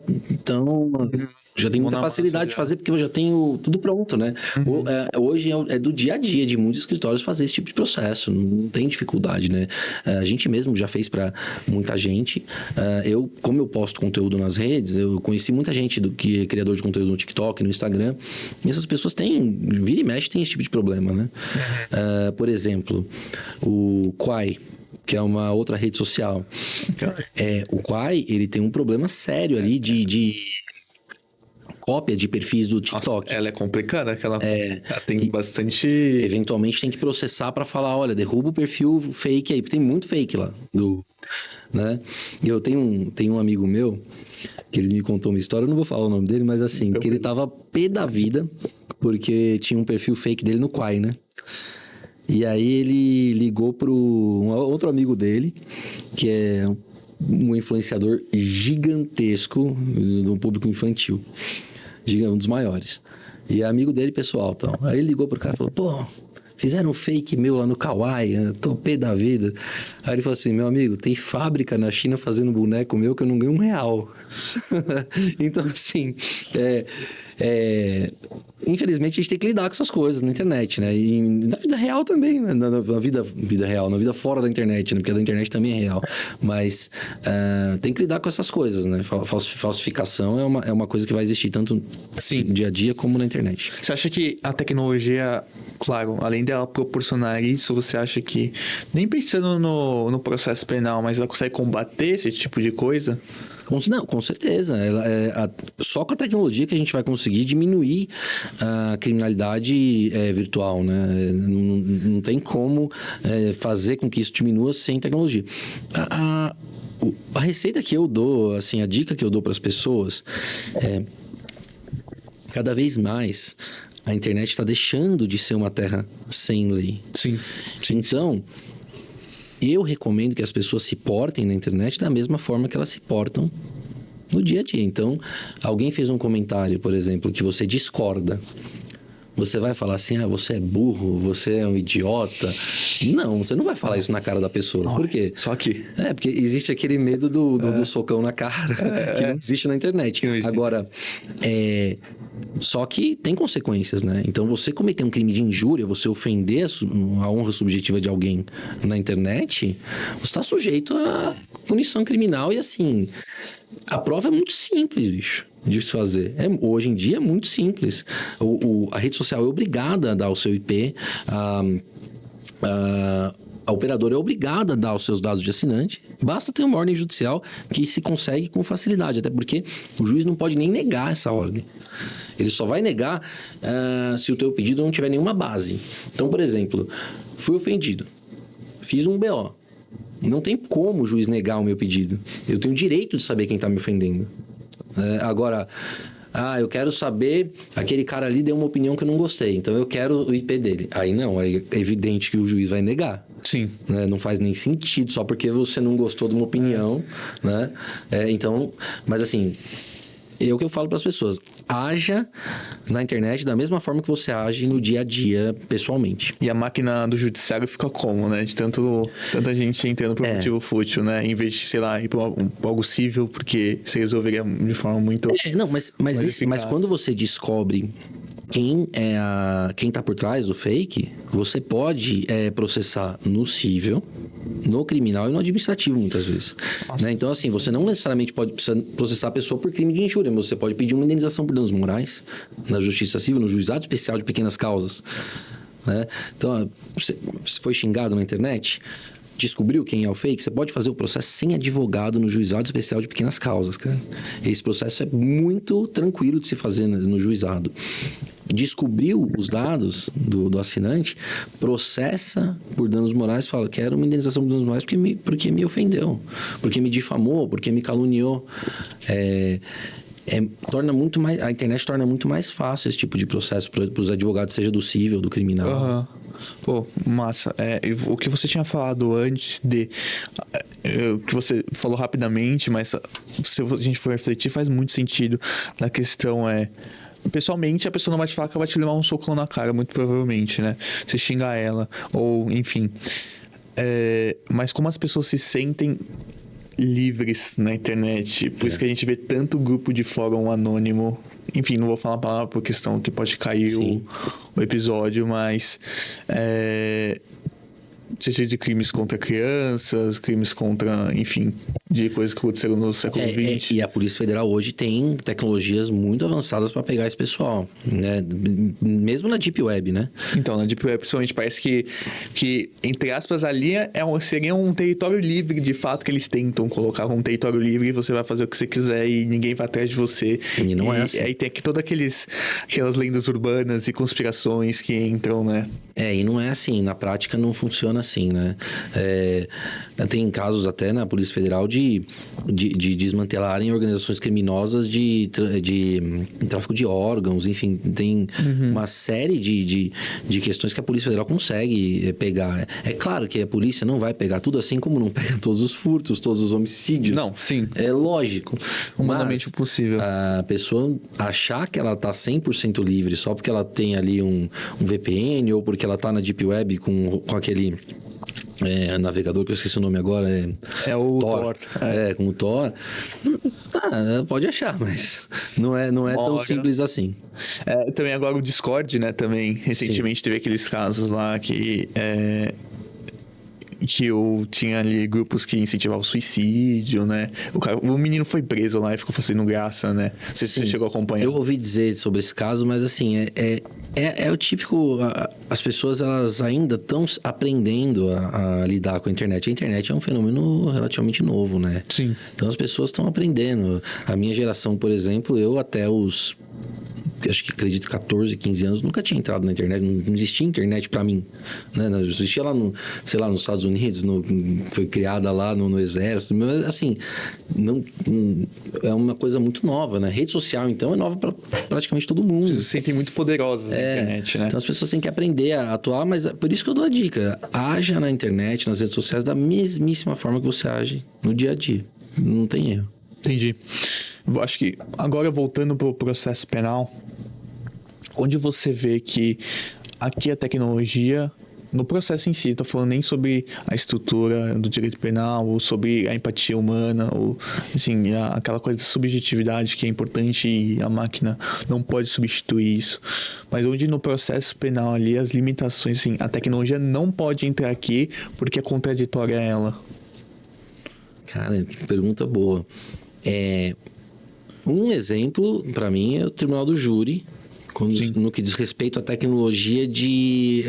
tem muita facilidade de fazer, porque eu já tenho tudo pronto, né? Hoje é do dia a dia de muitos escritórios fazer esse tipo de processo, não tem dificuldade, né? A gente mesmo já fez para muita gente. Como eu posto conteúdo nas redes, eu conheci muita gente que é criador de conteúdo no TikTok, no Instagram, e essas pessoas vira e mexe, tem esse tipo de problema, né? Por exemplo, o Quai, que é uma outra rede social. O Quai, ele tem um problema sério ali de cópia de perfis do TikTok. Nossa, ela é complicada, ela tem bastante... Eventualmente tem que processar para falar, olha, derruba o perfil fake aí, porque tem muito fake lá. Né? E eu tenho um amigo meu, que ele me contou uma história, eu não vou falar o nome dele, mas assim, que ele tava pé da vida, porque tinha um perfil fake dele no Quai, né? E aí ele ligou pro um outro amigo dele, que é um influenciador gigantesco do público infantil. Um dos maiores. E é amigo dele, pessoal, então. Aí ele ligou pro cara e falou, pô, fizeram um fake meu lá no Kawaii, tô pé da vida. Aí ele falou assim, meu amigo, tem fábrica na China fazendo boneco meu que eu não ganho R$1. Então, assim, infelizmente a gente tem que lidar com essas coisas na internet, né? E na vida real também, né? Na vida real, na vida fora da internet, né? Porque a da internet também é real. Mas tem que lidar com essas coisas, né? Falsificação é uma coisa que vai existir tanto no dia a dia como na internet. Você acha que a tecnologia, claro, além dela proporcionar isso, você acha que, nem pensando no processo penal, mas ela consegue combater esse tipo de coisa? Não, com certeza. Só com a tecnologia que a gente vai conseguir diminuir a criminalidade virtual, né? Não tem como fazer com que isso diminua sem tecnologia. A receita que eu dou, assim, a dica que eu dou para as pessoas é cada vez mais a internet está deixando de ser uma terra sem lei. Sim. Então, eu recomendo que as pessoas se portem na internet da mesma forma que elas se portam no dia a dia. Então, alguém fez um comentário, por exemplo, que você discorda. Você vai falar assim, você é burro, você é um idiota. Não, você não vai falar isso na cara da pessoa. Por quê? Só que... porque existe aquele medo do socão na cara, que não existe na internet. Agora, só que tem consequências, né? Então, você cometer um crime de injúria, você ofender a honra subjetiva de alguém na internet, você está sujeito a punição criminal e assim... A prova é muito simples, bicho, de se fazer. Hoje em dia é muito simples. A rede social é obrigada a dar o seu IP, a operadora é obrigada a dar os seus dados de assinante. Basta ter uma ordem judicial que se consegue com facilidade, até porque o juiz não pode nem negar essa ordem. Ele só vai negar se o teu pedido não tiver nenhuma base. Então, por exemplo, fui ofendido, fiz um BO. Não tem como o juiz negar o meu pedido. Eu tenho o direito de saber quem está me ofendendo. Agora, eu quero saber... Aquele cara ali deu uma opinião que eu não gostei, então eu quero o IP dele. Aí não, é evidente que o juiz vai negar. Sim. Né? Não faz nem sentido, só porque você não gostou de uma opinião, né? Então, mas assim... É o que eu falo para as pessoas. Haja na internet da mesma forma que você age no dia a dia, pessoalmente. E a máquina do judiciário fica como, né? De tanta gente entrando por motivo fútil, né? Em vez de, sei lá, ir para algo civil, porque se resolveria de forma muito... Mas quando você descobre quem tá por trás do fake, você pode processar no civil, no criminal e no administrativo, muitas vezes. Né? Então, assim, você não necessariamente pode processar a pessoa por crime de injúria, mas você pode pedir uma indenização por danos morais na Justiça Civil, no Juizado Especial de Pequenas Causas. Né? Então, você foi xingado na internet, descobriu quem é o fake, você pode fazer o processo sem advogado no Juizado Especial de Pequenas Causas, cara. Esse processo é muito tranquilo de se fazer no juizado. Descobriu os dados do assinante, processa por danos morais, fala, quero uma indenização por danos morais porque me ofendeu, porque me difamou, porque me caluniou. torna muito mais, a internet torna muito mais fácil esse tipo de processo para os advogados, seja do civil, do criminal. Aham. Pô, massa. O que você tinha falado antes o que você falou rapidamente, mas se a gente for refletir, faz muito sentido. Na questão pessoalmente, a pessoa não vai te falar que ela vai te levar um socão na cara, muito provavelmente, né? Você xingar ela, ou enfim. Mas como as pessoas se sentem livres na internet, por isso que a gente vê tanto grupo de fórum anônimo. Enfim, não vou falar a palavra por questão que pode cair o episódio, mas seja de crimes contra crianças, crimes contra, enfim, de coisas que aconteceram no século XX. E a Polícia Federal hoje tem tecnologias muito avançadas para pegar esse pessoal, né? Mesmo na Deep Web, né? Então, na Deep Web, principalmente, parece que entre aspas, ali seria um território livre, de fato, que eles tentam colocar um território livre e você vai fazer o que você quiser e ninguém vai atrás de você. E não é assim. Aí tem aqui todas aquelas lendas urbanas e conspirações que entram, né? E não é assim. Na prática, não funciona assim, né? Tem casos até na Polícia Federal de desmantelarem organizações criminosas de tráfico de órgãos, enfim, tem uma série de questões que a Polícia Federal consegue pegar. É claro que a polícia não vai pegar tudo, assim como não pega todos os furtos, todos os homicídios. Não, sim. É lógico. Humanamente possível. A pessoa achar que ela tá 100% livre só porque ela tem ali um VPN ou porque ela tá na Deep Web com aquele... navegador, que eu esqueci o nome agora, é o Tor. Com o Tor. Pode achar, mas não é tão simples assim. Também agora o Discord, né? Também, recentemente teve aqueles casos lá que eu tinha ali grupos que incentivavam o suicídio, né? O menino foi preso lá e ficou fazendo graça, né? Não sei se você chegou a acompanhar. Eu ouvi dizer sobre esse caso, mas assim, é o típico... As pessoas, elas ainda estão aprendendo a lidar com a internet. A internet é um fenômeno relativamente novo, né? Sim. Então, as pessoas estão aprendendo. A minha geração, por exemplo, eu até os... acho que acredito 14, 15 anos, nunca tinha entrado na internet, não existia internet pra mim, né? Não existia lá nos Estados Unidos, foi criada lá no exército, mas assim, é uma coisa muito nova, né? Rede social, então, é nova pra praticamente todo mundo. As pessoas se sentem muito poderosas na internet, né? Então as pessoas têm que aprender a atuar, mas por isso que eu dou a dica, haja na internet, nas redes sociais, da mesmíssima forma que você age no dia a dia, não tem erro. Entendi. Eu acho que agora voltando pro processo penal, onde você vê que aqui a tecnologia, no processo em si, tô falando nem sobre a estrutura do direito penal, ou sobre a empatia humana, ou assim, aquela coisa da subjetividade que é importante e a máquina não pode substituir isso. Mas onde no processo penal ali, as limitações, assim, a tecnologia não pode entrar aqui porque é contraditória a ela. Cara, que pergunta boa. Um exemplo, para mim, é o Tribunal do Júri, no que diz respeito à tecnologia de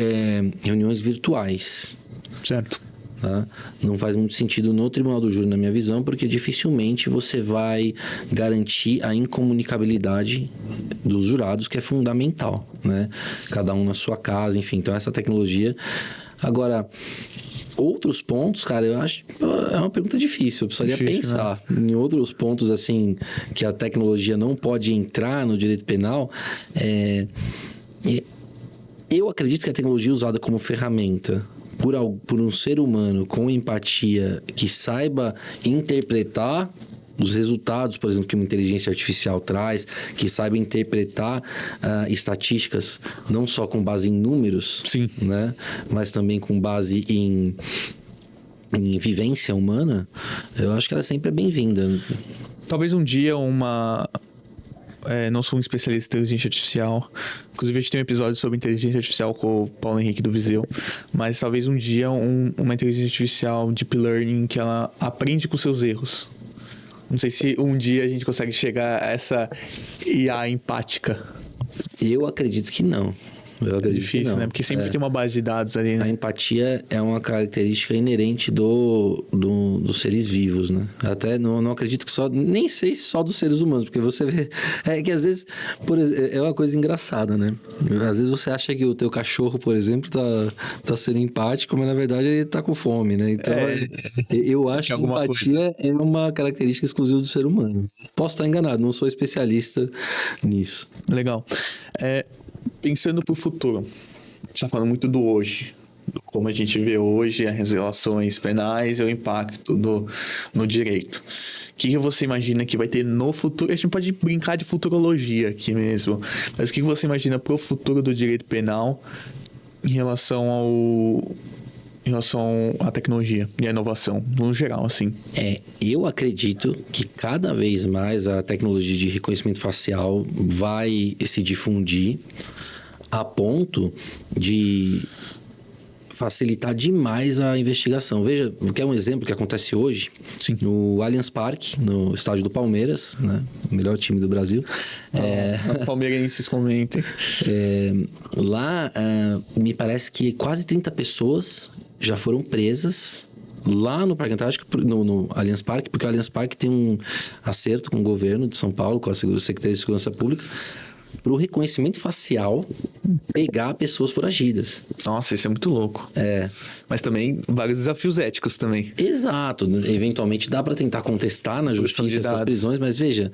reuniões virtuais. Certo. Tá? Não faz muito sentido no Tribunal do Júri, na minha visão, porque dificilmente você vai garantir a incomunicabilidade dos jurados, que é fundamental, né? Cada um na sua casa, enfim. Então, essa tecnologia... Agora... Outros pontos, cara, eu acho... É uma pergunta difícil. Eu precisaria pensar, né? Em outros pontos, assim, que a tecnologia não pode entrar no direito penal. Eu acredito que a tecnologia usada como ferramenta por um ser humano com empatia que saiba interpretar os resultados, por exemplo, que uma inteligência artificial traz, que saiba interpretar estatísticas, não só com base em números, sim, né? Mas também com base em vivência humana, eu acho que ela sempre é bem-vinda. Talvez um dia não sou um especialista em inteligência artificial. Inclusive, a gente tem um episódio sobre inteligência artificial com o Paulo Henrique do Viseu. Mas talvez um dia uma inteligência artificial deep learning que ela aprende com seus erros. Não sei se um dia a gente consegue chegar a essa IA empática. Eu acredito que não. É difícil, né? Porque sempre tem uma base de dados ali, né? A empatia é uma característica inerente do dos seres vivos, né? Até não acredito que nem sei se só dos seres humanos, porque você vê... É que às vezes, é uma coisa engraçada, né? Às vezes você acha que o teu cachorro, por exemplo, tá sendo empático, mas na verdade ele tá com fome, né? Então, eu acho que empatia é uma característica exclusiva do ser humano. Posso estar enganado, não sou especialista nisso. Legal. Pensando pro futuro, a gente tá falando muito do hoje, como a gente vê hoje as relações penais e o impacto no direito. O que você imagina que vai ter no futuro? A gente pode brincar de futurologia aqui mesmo, mas o que você imagina pro futuro do direito penal em relação à tecnologia e à inovação, no geral, assim? Eu acredito que cada vez mais a tecnologia de reconhecimento facial vai se difundir a ponto de facilitar demais a investigação. Veja, o que é um exemplo que acontece hoje. Sim. No Allianz Parque, no estádio do Palmeiras, né? O melhor time do Brasil. Palmeirenses comentem. Lá, me parece que quase 30 pessoas já foram presas lá no Parque Antártico, no Allianz Parque, porque o Allianz Parque tem um acerto com o governo de São Paulo, com a Secretaria de Segurança Pública, para o reconhecimento facial pegar pessoas foragidas. Nossa, isso é muito louco. Mas também vários desafios éticos também. Exato. Eventualmente dá para tentar contestar na justiça essas prisões, mas veja,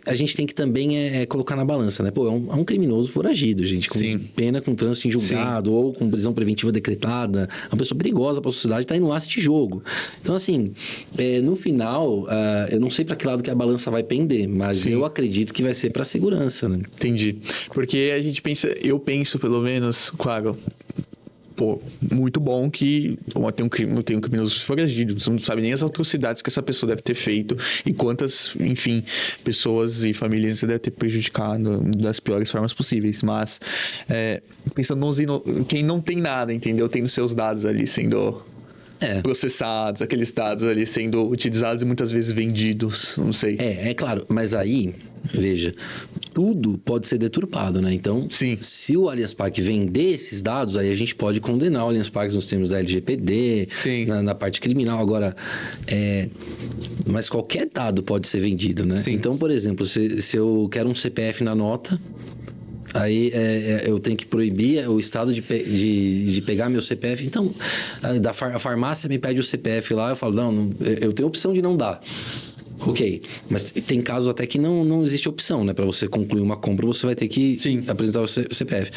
a gente tem que também colocar na balança, né? Pô, é um criminoso foragido, gente. Com pena com trânsito em julgado ou com prisão preventiva decretada. Uma pessoa perigosa para a sociedade tá indo lá assistir jogo. Então, assim, no final, eu não sei para que lado que a balança vai pender, mas eu acredito que vai ser para a segurança, né? Entendi. Porque a gente pensa, eu penso pelo menos, claro... Pô, muito bom que tem um criminoso foragido. Você não sabe nem as atrocidades que essa pessoa deve ter feito e quantas, enfim, pessoas e famílias você deve ter prejudicado das piores formas possíveis. Mas, pensando quem não tem nada, entendeu? Tem os seus dados ali sendo processados, aqueles dados ali sendo utilizados e muitas vezes vendidos, não sei. É claro, mas aí, veja, tudo pode ser deturpado, né? Então, se o Allianz Parque vender esses dados, aí a gente pode condenar o Allianz Parque nos termos da LGPD, na parte criminal. Agora, mas qualquer dado pode ser vendido, né? Então, por exemplo, se eu quero um CPF na nota... Aí eu tenho que proibir o Estado de pegar meu CPF. Então, a farmácia me pede o CPF lá, eu falo, não, eu tenho a opção de não dar. Ok, mas tem casos até que não existe opção, né? Para você concluir uma compra, você vai ter que apresentar o CPF.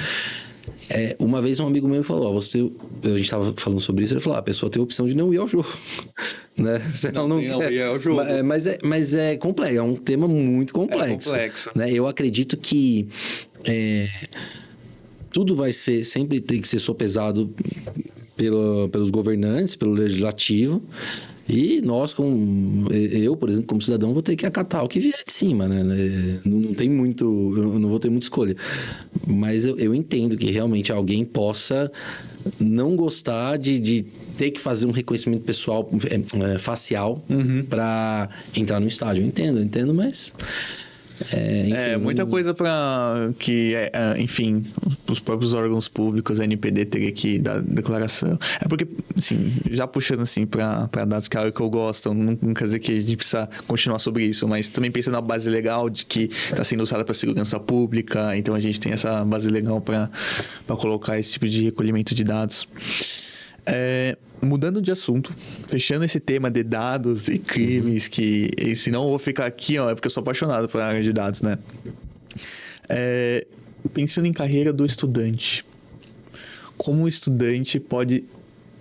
Uma vez um amigo meu me falou, a gente estava falando sobre isso, ele falou, a pessoa tem a opção de não ir ao jogo, né? Se ela não quer. Ir ao jogo. Mas é complexo, é um tema muito complexo. Né? Eu acredito que tudo vai sempre tem que ser sopesado pelos governantes, pelo legislativo. E nós, eu, por exemplo, como cidadão, vou ter que acatar o que vier de cima, né? Não tem muito... Eu não vou ter muita escolha. Mas eu entendo que realmente alguém possa não gostar de ter que fazer um reconhecimento pessoal, facial, para entrar no estádio. Eu entendo, mas... Enfim, muita coisa para que, enfim, os próprios órgãos públicos, a NPD teria que dar declaração. Porque, assim, já puxando assim para dados que é algo que eu gosto, não quer dizer que a gente precisa continuar sobre isso, mas também pensando na base legal de que está sendo usada para segurança pública, então a gente tem essa base legal para colocar esse tipo de recolhimento de dados. Mudando de assunto, fechando esse tema de dados e crimes, que senão eu vou ficar aqui, é porque eu sou apaixonado pela área de dados, né? Pensando em carreira do estudante, como o estudante pode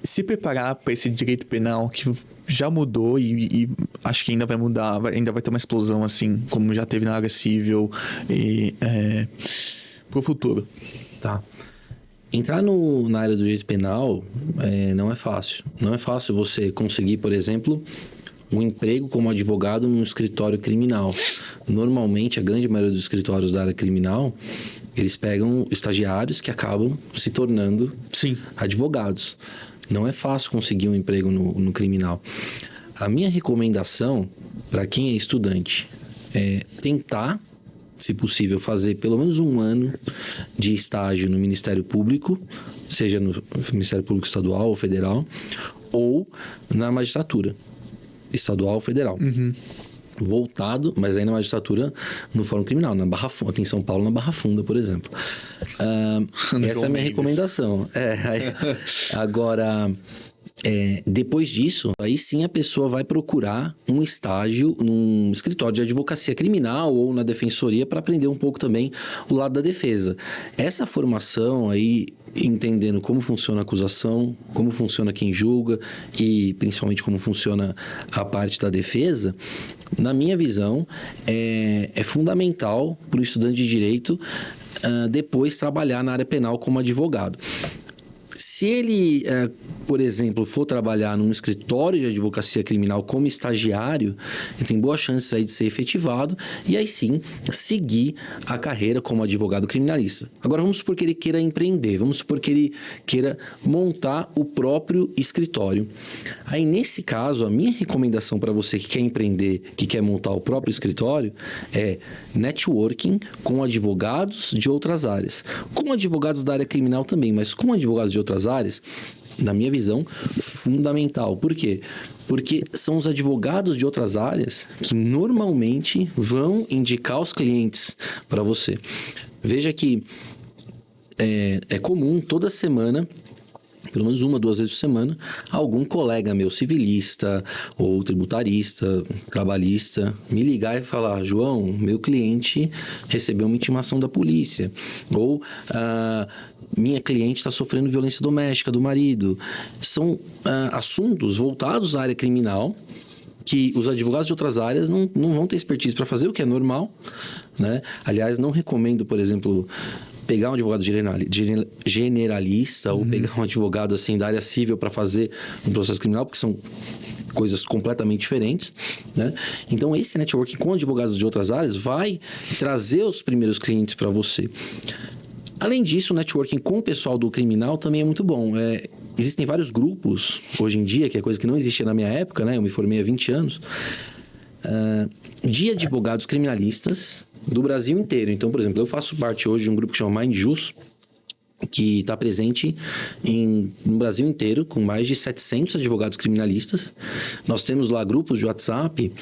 se preparar para esse direito penal que já mudou e acho que ainda vai mudar, ainda vai ter uma explosão assim, como já teve na área civil e para o futuro? Tá. Entrar na área do direito penal não é fácil. Não é fácil você conseguir, por exemplo, um emprego como advogado num escritório criminal. Normalmente, a grande maioria dos escritórios da área criminal, eles pegam estagiários que acabam se tornando advogados. Não é fácil conseguir um emprego no criminal. A minha recomendação para quem é estudante é tentar, se possível, fazer pelo menos 1 ano de estágio no Ministério Público, seja no Ministério Público Estadual ou Federal, ou na magistratura, estadual ou federal. Voltado, mas aí na magistratura, no Fórum Criminal, na Barra Funda, aqui em São Paulo, na Barra Funda, por exemplo. Essa é a minha recomendação. Agora, depois disso, aí sim a pessoa vai procurar um estágio num escritório de advocacia criminal ou na defensoria para aprender um pouco também o lado da defesa. Essa formação aí, entendendo como funciona a acusação, como funciona quem julga e principalmente como funciona a parte da defesa, na minha visão, é fundamental para o estudante de direito depois trabalhar na área penal como advogado. Se ele, por exemplo, for trabalhar num escritório de advocacia criminal como estagiário, ele tem boas chances aí de ser efetivado e aí sim seguir a carreira como advogado criminalista. Agora vamos supor que ele queira empreender, vamos supor que ele queira montar o próprio escritório. Aí nesse caso, a minha recomendação para você que quer empreender, que quer montar o próprio escritório, é networking com advogados de outras áreas. Com advogados da área criminal também, mas com advogados de outras áreas, na minha visão, fundamental. Por quê? Porque são os advogados de outras áreas que normalmente vão indicar os clientes para você. Veja que é comum toda semana, pelo menos 1, 2 vezes por semana, algum colega meu civilista ou tributarista, trabalhista, me ligar e falar: João, meu cliente recebeu uma intimação da polícia. Ou minha cliente está sofrendo violência doméstica do marido. São assuntos voltados à área criminal que os advogados de outras áreas não vão ter expertise para fazer, o que é normal, né? Aliás, não recomendo, por exemplo, pegar um advogado generalista ou pegar um advogado assim da área civil para fazer um processo criminal, porque são coisas completamente diferentes, né? Então, esse networking com advogados de outras áreas vai trazer os primeiros clientes para você. Além disso, o networking com o pessoal do criminal também é muito bom. Existem vários grupos, hoje em dia, que é coisa que não existia na minha época, né? Eu me formei há 20 anos, de advogados criminalistas do Brasil inteiro. Então, por exemplo, eu faço parte hoje de um grupo que chama MindJus, que está presente no Brasil inteiro, com mais de 700 advogados criminalistas. Nós temos lá grupos de WhatsApp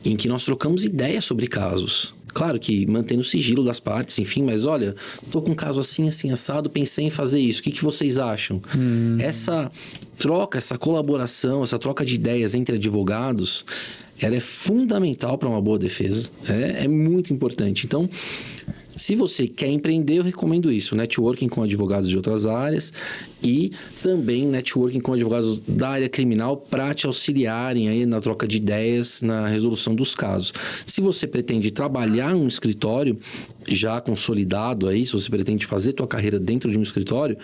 em que nós trocamos ideias sobre casos. Claro que mantendo o sigilo das partes, enfim, mas olha, tô com um caso assim, assim, assado, pensei em fazer isso, o que vocês acham? Essa troca, essa colaboração, essa troca de ideias entre advogados, ela é fundamental para uma boa defesa, é muito importante. Então, se você quer empreender, eu recomendo isso, networking com advogados de outras áreas e também networking com advogados da área criminal para te auxiliarem aí na troca de ideias, na resolução dos casos. Se você pretende trabalhar em um escritório já consolidado aí, se você pretende fazer tua carreira dentro de um escritório,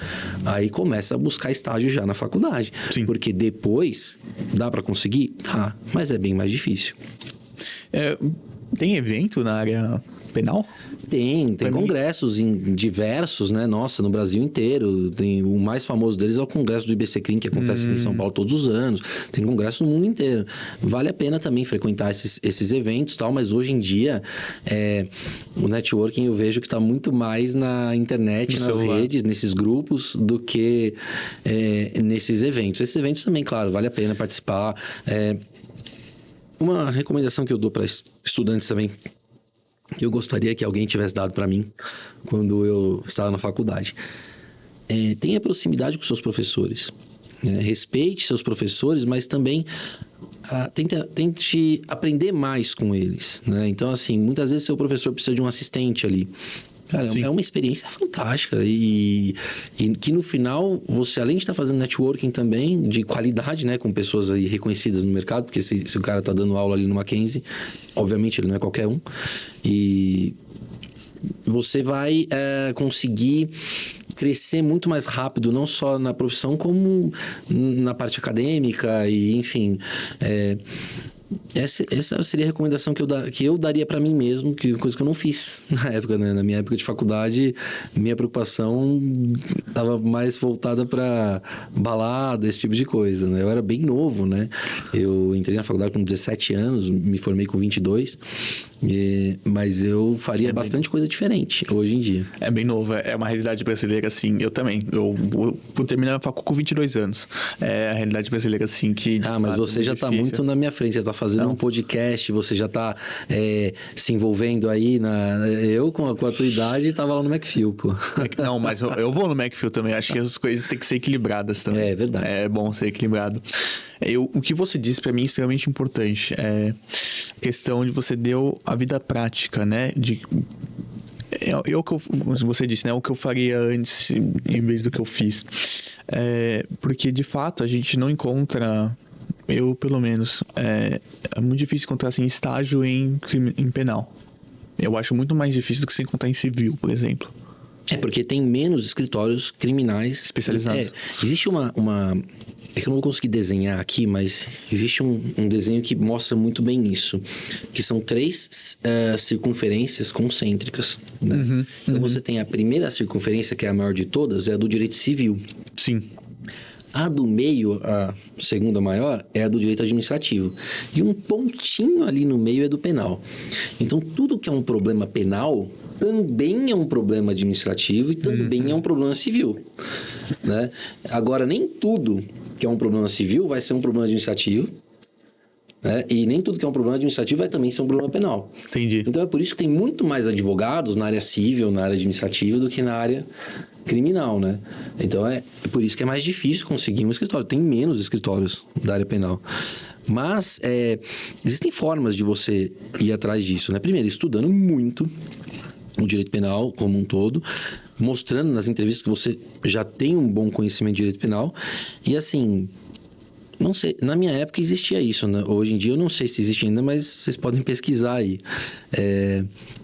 aí começa a buscar estágio já na faculdade. Sim. Porque depois, dá para conseguir? Tá, mas é bem mais difícil. Tem evento na área penal? Tem congressos em diversos, né? Nossa, no Brasil inteiro. O mais famoso deles é o congresso do IBCCRIM, que acontece aqui em São Paulo todos os anos. Tem congresso no mundo inteiro. Vale a pena também frequentar esses eventos e tal, mas hoje em dia o networking eu vejo que está muito mais na internet, nas redes, nesses grupos, do que nesses eventos. Esses eventos também, claro, vale a pena participar. Uma recomendação que eu dou para estudantes também, que eu gostaria que alguém tivesse dado para mim quando eu estava na faculdade. Tenha proximidade com seus professores. Respeite seus professores, mas também tente aprender mais com eles, né? Então, assim, muitas vezes seu professor precisa de um assistente ali. Cara, é uma experiência fantástica e que no final você, além de estar fazendo networking também de qualidade, né, com pessoas aí reconhecidas no mercado, porque se o cara tá dando aula ali no Mackenzie, obviamente ele não é qualquer um, e você vai conseguir crescer muito mais rápido, não só na profissão, como na parte acadêmica e, enfim, Essa seria a recomendação que eu daria para mim mesmo, que coisa que eu não fiz na época, né? Na minha época de faculdade, minha preocupação estava mais voltada para balada, esse tipo de coisa, né? Eu era bem novo, né? Eu entrei na faculdade com 17 anos, me formei com 22, mas eu faria bastante coisa diferente hoje em dia. É bem novo, é uma realidade brasileira, assim. Eu também. Eu terminei a faculdade com 22 anos. É a realidade brasileira, assim, que... Mas você já está muito na minha frente. Você está fazendo um podcast, você já está se envolvendo aí Eu, com a tua idade, estava lá no McPhil, pô. Não, mas eu vou no McPhil também. Acho que as coisas têm que ser equilibradas também. É verdade. É bom ser equilibrado. O que você disse para mim é extremamente importante. É a questão de você deu a vida prática, né? Como você disse, né? O que eu faria antes em vez do que eu fiz. Porque, de fato, a gente não encontra... Eu, pelo menos, é muito difícil encontrar assim, estágio em penal. Eu acho muito mais difícil do que você encontrar em civil, por exemplo. Porque tem menos escritórios criminais especializados. Existe uma... É que eu não vou conseguir desenhar aqui, mas existe um desenho que mostra muito bem isso. Que são 3 circunferências concêntricas, né? Então você tem a primeira circunferência, que é a maior de todas, é a do direito civil. Sim. A do meio, a segunda maior, é a do direito administrativo. E um pontinho ali no meio é do penal. Então, tudo que é um problema penal também é um problema administrativo e também é um problema civil, né? Agora, nem tudo que é um problema civil vai ser um problema administrativo, né? E nem tudo que é um problema administrativo vai também ser um problema penal. Entendi. Então, é por isso que tem muito mais advogados na área civil, na área administrativa, do que na área criminal, né? Então, é por isso que é mais difícil conseguir um escritório. Tem menos escritórios da área penal. Mas, existem formas de você ir atrás disso, né? Primeiro, estudando muito o direito penal como um todo, mostrando nas entrevistas que você já tem um bom conhecimento de direito penal. E, assim... Não sei, na minha época existia isso, né? Hoje em dia eu não sei se existe ainda, mas vocês podem pesquisar aí.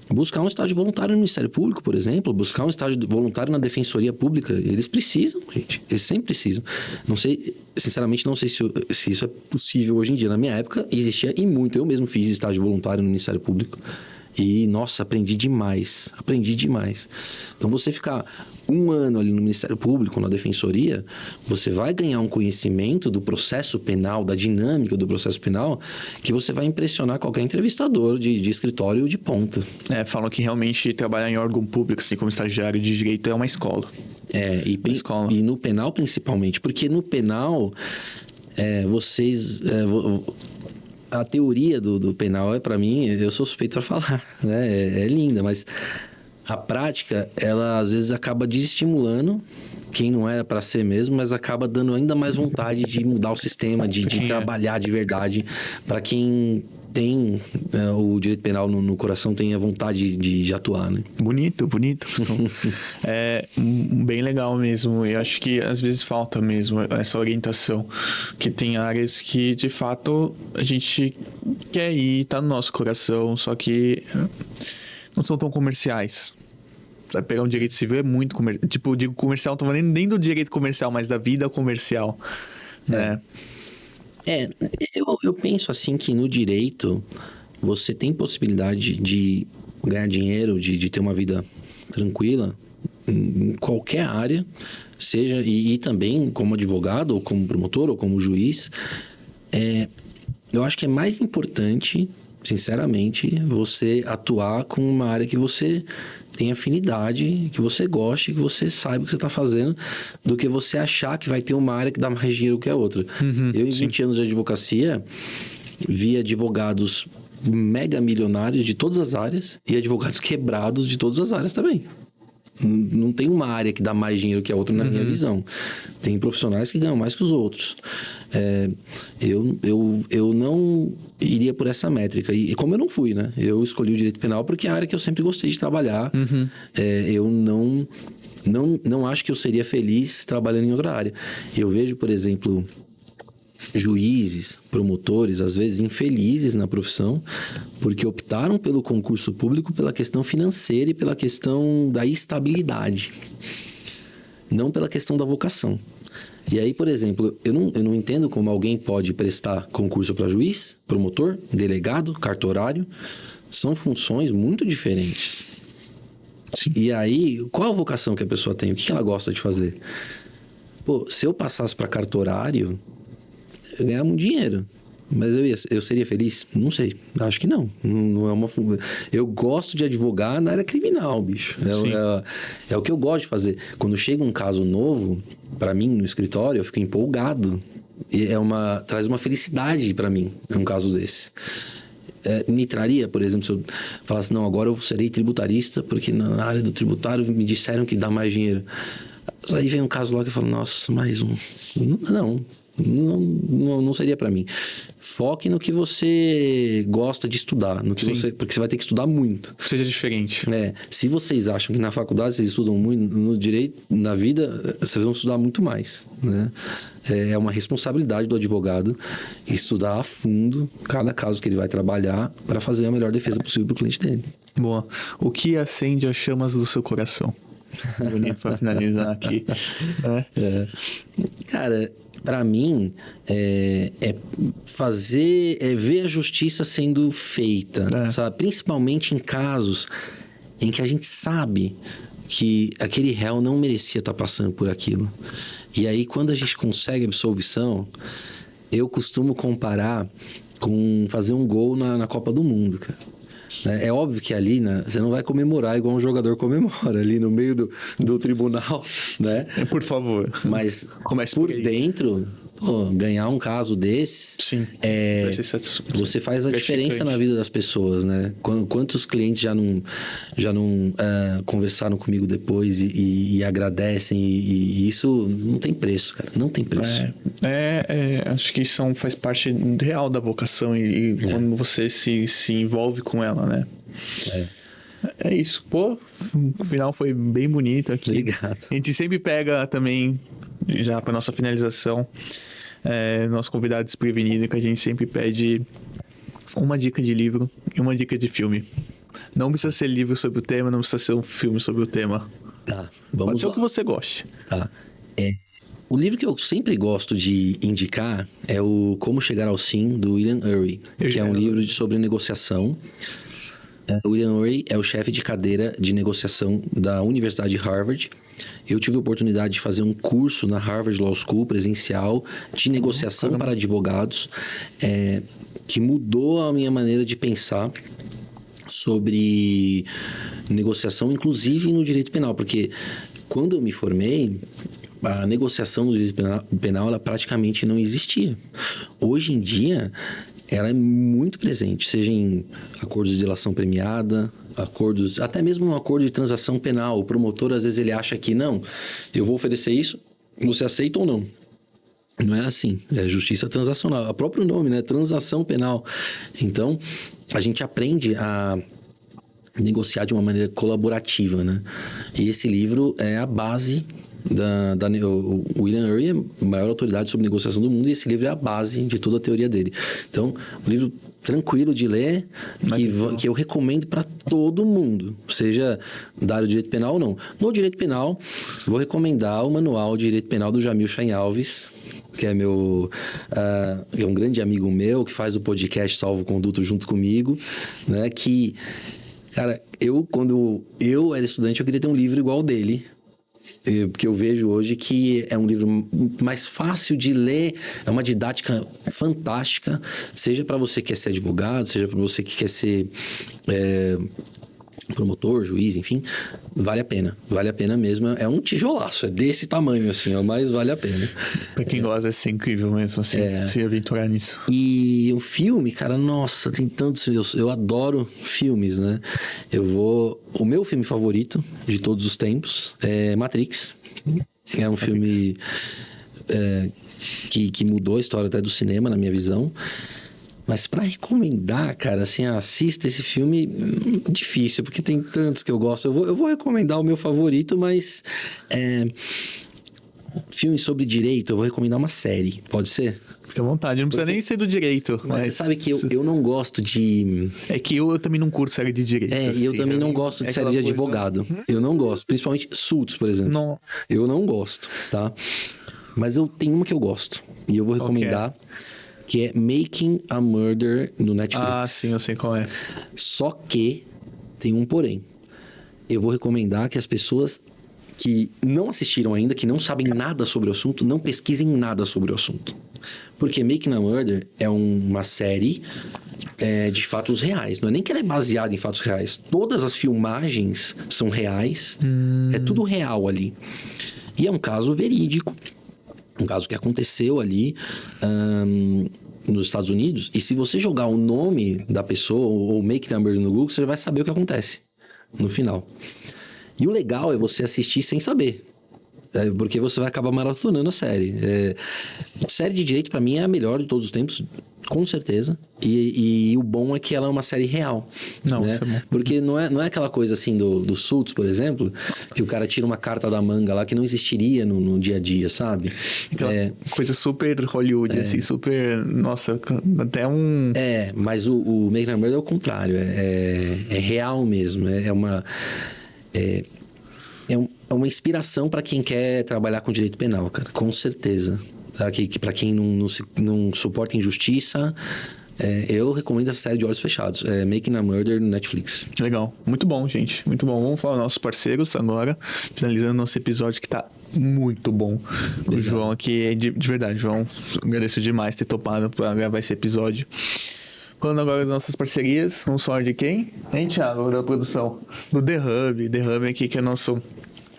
Buscar um estágio voluntário no Ministério Público, por exemplo, buscar um estágio voluntário na Defensoria Pública. Eles precisam, gente. Eles sempre precisam. Não sei, sinceramente, não sei se isso é possível hoje em dia. Na minha época existia e muito. Eu mesmo fiz estágio voluntário no Ministério Público. E, nossa, aprendi demais. Então, você ficar 1 ano ali no Ministério Público, na Defensoria, você vai ganhar um conhecimento do processo penal, da dinâmica do processo penal, que você vai impressionar qualquer entrevistador de escritório de ponta. Falam que realmente trabalhar em órgão público, assim como estagiário de direito, é uma escola. E no penal principalmente, porque no penal, a teoria do penal para mim, eu sou suspeito a falar, né? É linda, mas a prática, ela às vezes acaba desestimulando quem não era para ser mesmo, mas acaba dando ainda mais vontade de mudar o sistema, de trabalhar de verdade, para quem tem o direito penal no coração, tem a vontade de atuar, né? Bonito. É bem legal mesmo. Eu acho que às vezes falta mesmo essa orientação. Que tem áreas que, de fato, a gente quer ir, tá no nosso coração, só que não são tão comerciais. Vai pegar um direito civil, é muito comercial. Tipo, eu digo comercial, não tô falando nem do direito comercial, mas da vida comercial, né? Eu penso assim que no direito você tem possibilidade de ganhar dinheiro, de ter uma vida tranquila em qualquer área, seja e também como advogado, ou como promotor, ou como juiz. Eu acho que é mais importante, sinceramente, você atuar com uma área que você tem afinidade, que você goste, que você saiba o que você está fazendo, do que você achar que vai ter uma área que dá mais dinheiro que a outra. Eu, em 20 anos de advocacia, vi advogados mega milionários de todas as áreas e advogados quebrados de todas as áreas também. Não tem uma área que dá mais dinheiro que a outra na minha visão. Tem profissionais que ganham mais que os outros. Eu não iria por essa métrica. E como eu não fui, né? Eu escolhi o direito penal porque é a área que eu sempre gostei de trabalhar. Eu não acho que eu seria feliz trabalhando em outra área. Eu vejo, por exemplo, juízes, promotores, às vezes infelizes na profissão, porque optaram pelo concurso público pela questão financeira e pela questão da estabilidade, não pela questão da vocação. E aí, por exemplo, eu não entendo como alguém pode prestar concurso para juiz, promotor, delegado, cartorário. São funções muito diferentes. Sim. E aí, qual a vocação que a pessoa tem? O que ela gosta de fazer? Pô, se eu passasse para cartorário, eu ganhava um dinheiro. Mas eu seria feliz? Não sei. Acho que não. Não é uma... Eu gosto de advogar na área criminal, bicho. É o que eu gosto de fazer. Quando chega um caso novo, para mim, no escritório, eu fico empolgado. E traz uma felicidade para mim, um caso desse. Me traria, por exemplo, se eu falasse, não, agora eu serei tributarista, porque na área do tributário me disseram que dá mais dinheiro. Aí vem um caso lá que eu falo, nossa, mais um. Não seria para mim. Foque no que você gosta de estudar, porque você vai ter que estudar muito. Seja diferente. Se vocês acham que na faculdade vocês estudam muito, no direito, na vida, vocês vão estudar muito mais, né? É uma responsabilidade do advogado estudar a fundo cada caso que ele vai trabalhar para fazer a melhor defesa possível para o cliente dele. Boa. O que acende as chamas do seu coração? Bonito para finalizar aqui. Cara, para mim, ver a justiça sendo feita, sabe? Principalmente em casos em que a gente sabe que aquele réu não merecia estar passando por aquilo. E aí, quando a gente consegue absolvição, eu costumo comparar com fazer um gol na Copa do Mundo, cara. É óbvio que ali, né, você não vai comemorar igual um jogador comemora ali no meio do tribunal, né? Por favor. Mas por dentro, ganhar um caso desse, sim, você faz a diferença na vida das pessoas, né? Quantos clientes já não conversaram comigo depois e agradecem, e isso não tem preço, cara, não tem preço. Acho que isso faz parte real da vocação e quando você se envolve com ela, né? É isso. Pô, o final foi bem bonito aqui. Obrigado. A gente sempre pega também, já para nossa finalização, nosso convidado desprevenido, que a gente sempre pede uma dica de livro e uma dica de filme. Não precisa ser livro sobre o tema, não precisa ser um filme sobre o tema. Tá, pode ser o que você goste. Tá. O livro que eu sempre gosto de indicar é o Como Chegar ao Sim, do William Ury, que é um livro sobre negociação. O William Ury é o chefe de cadeira de negociação da Universidade de Harvard. Eu tive a oportunidade de fazer um curso na Harvard Law School presencial de negociação para advogados, que mudou a minha maneira de pensar sobre negociação, inclusive no direito penal, porque quando eu me formei, a negociação do direito penal ela praticamente não existia. Hoje em dia, ela é muito presente, seja em acordos de delação premiada, até mesmo um acordo de transação penal. O promotor, às vezes, ele acha que, não, eu vou oferecer isso, você aceita ou não? Não é assim, é justiça transacional. O próprio nome, né? Transação penal. Então, a gente aprende a negociar de uma maneira colaborativa, né? E esse livro é a base o William Ury é a maior autoridade sobre negociação do mundo, e esse livro é a base de toda a teoria dele. Então, um livro tranquilo de ler, que eu recomendo para todo mundo, seja da área do direito penal ou não. No direito penal, vou recomendar o Manual de Direito Penal do Jamil Chain Alves, que é é um grande amigo meu, que faz o podcast Salvo Conduto junto comigo, né? Que, cara, quando eu era estudante, eu queria ter um livro igual dele, porque eu vejo hoje que é um livro mais fácil de ler, é uma didática fantástica, seja para você que quer ser advogado, seja para você que quer ser promotor, juiz, enfim, vale a pena mesmo. É um tijolaço, é desse tamanho assim, mas vale a pena. Pra quem gosta, é incrível mesmo, assim, se aventurar nisso. E o filme, cara, nossa, tem tantos, eu adoro filmes, né? O meu filme favorito de todos os tempos é Matrix. É um filme que mudou a história até do cinema, na minha visão. Mas pra recomendar, cara, assim, assista esse filme, difícil, porque tem tantos que eu gosto. Eu vou recomendar o meu favorito, mas filme sobre direito, eu vou recomendar uma série, pode ser? Fica à vontade, não precisa nem ser do direito. Mas você sabe que eu não gosto de... É que eu também não curto série de direito. E eu também não gosto de série de advogado. Eu não gosto, principalmente Suits, por exemplo. Não. Eu não gosto, tá? Mas eu tenho uma que eu gosto. E eu vou recomendar, que é Making a Murder no Netflix. Ah, sim, eu sei qual é. Só que tem um porém. Eu vou recomendar que as pessoas que não assistiram ainda, que não sabem nada sobre o assunto, não pesquisem nada sobre o assunto. Porque Making a Murder é uma série de fatos reais. Não é nem que ela é baseada em fatos reais. Todas as filmagens são reais. É tudo real ali. E é um caso verídico. Um caso que aconteceu ali nos Estados Unidos. E se você jogar o nome da pessoa ou Making a Murder no Google, você vai saber o que acontece no final. E o legal é você assistir sem saber. Porque você vai acabar maratonando a série. Série de direito, pra mim, é a melhor de todos os tempos, com certeza. E o bom é que ela é uma série real. Não, né? isso é bom. Porque não é aquela coisa assim do Suits, por exemplo, que o cara tira uma carta da manga lá que não existiria no dia a dia, sabe? Então, coisa super Hollywood, assim, super... Nossa, até um... Mas o Making a Murder é o contrário. É real mesmo. É uma inspiração para quem quer trabalhar com direito penal, cara. Com certeza. Tá? Que para quem não suporta injustiça, eu recomendo essa série de olhos fechados. Making a Murder no Netflix. Legal. Muito bom, gente. Muito bom. Vamos falar dos nossos parceiros agora. Finalizando nosso episódio que tá muito bom. O João aqui, de verdade, João, agradeço demais ter topado para gravar esse episódio. Falando agora das nossas parcerias, vamos falar de quem? Hein, Thiago, da produção. Do The Hub. The Hub aqui que é nosso...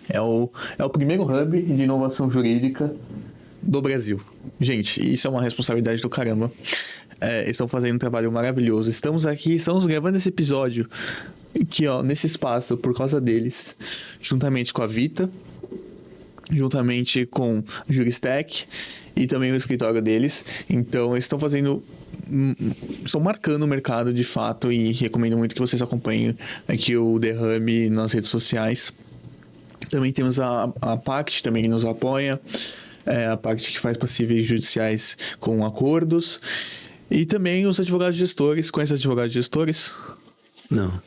É o primeiro hub de inovação jurídica do Brasil. Gente, isso é uma responsabilidade do caramba. Eles estão fazendo um trabalho maravilhoso. Estamos gravando esse episódio aqui, ó, nesse espaço, por causa deles, juntamente com a Vita, juntamente com a Juristec e também o escritório deles. Então, eles estão marcando o mercado de fato e recomendo muito que vocês acompanhem aqui o The Hub nas redes sociais. Também temos a Pact, também que nos apoia. A Pact que faz passíveis judiciais com acordos. E também os advogados gestores. Conhece advogados gestores? Não.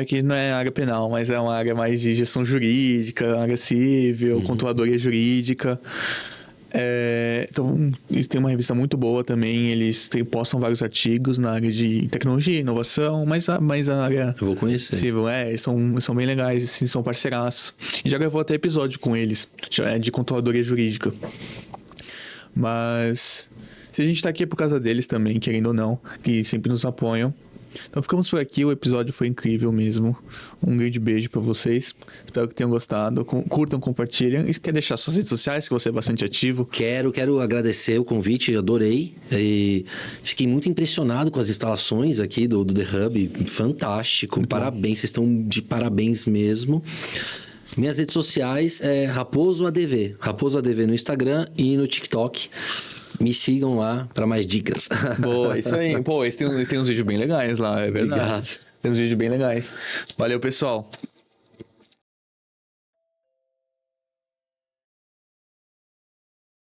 Que não é área penal, mas é uma área mais de gestão jurídica, área civil, controladoria jurídica. Então, eles têm uma revista muito boa também. Eles postam vários artigos na área de tecnologia, inovação, mas a área... Eu vou conhecer. Civil, eles são bem legais, assim, são parceiraços. E já gravou até episódio com eles, de controladoria jurídica. Mas... se a gente tá aqui é por causa deles também, querendo ou não, que sempre nos apoiam. Então ficamos por aqui, o episódio foi incrível mesmo. Um grande beijo pra vocês. Espero que tenham gostado. Curtam, compartilhem. E quer deixar suas redes sociais, que você é bastante ativo? Quero agradecer o convite, adorei. E fiquei muito impressionado com as instalações aqui do The Hub. Fantástico. Muito parabéns, vocês estão de parabéns mesmo. Minhas redes sociais é Raposo ADV. Raposo ADV no Instagram e no TikTok. Me sigam lá para mais dicas. Boa, isso aí. Pô, tem uns vídeos bem legais lá, é verdade. Obrigado. Tem uns vídeos bem legais. Valeu, pessoal.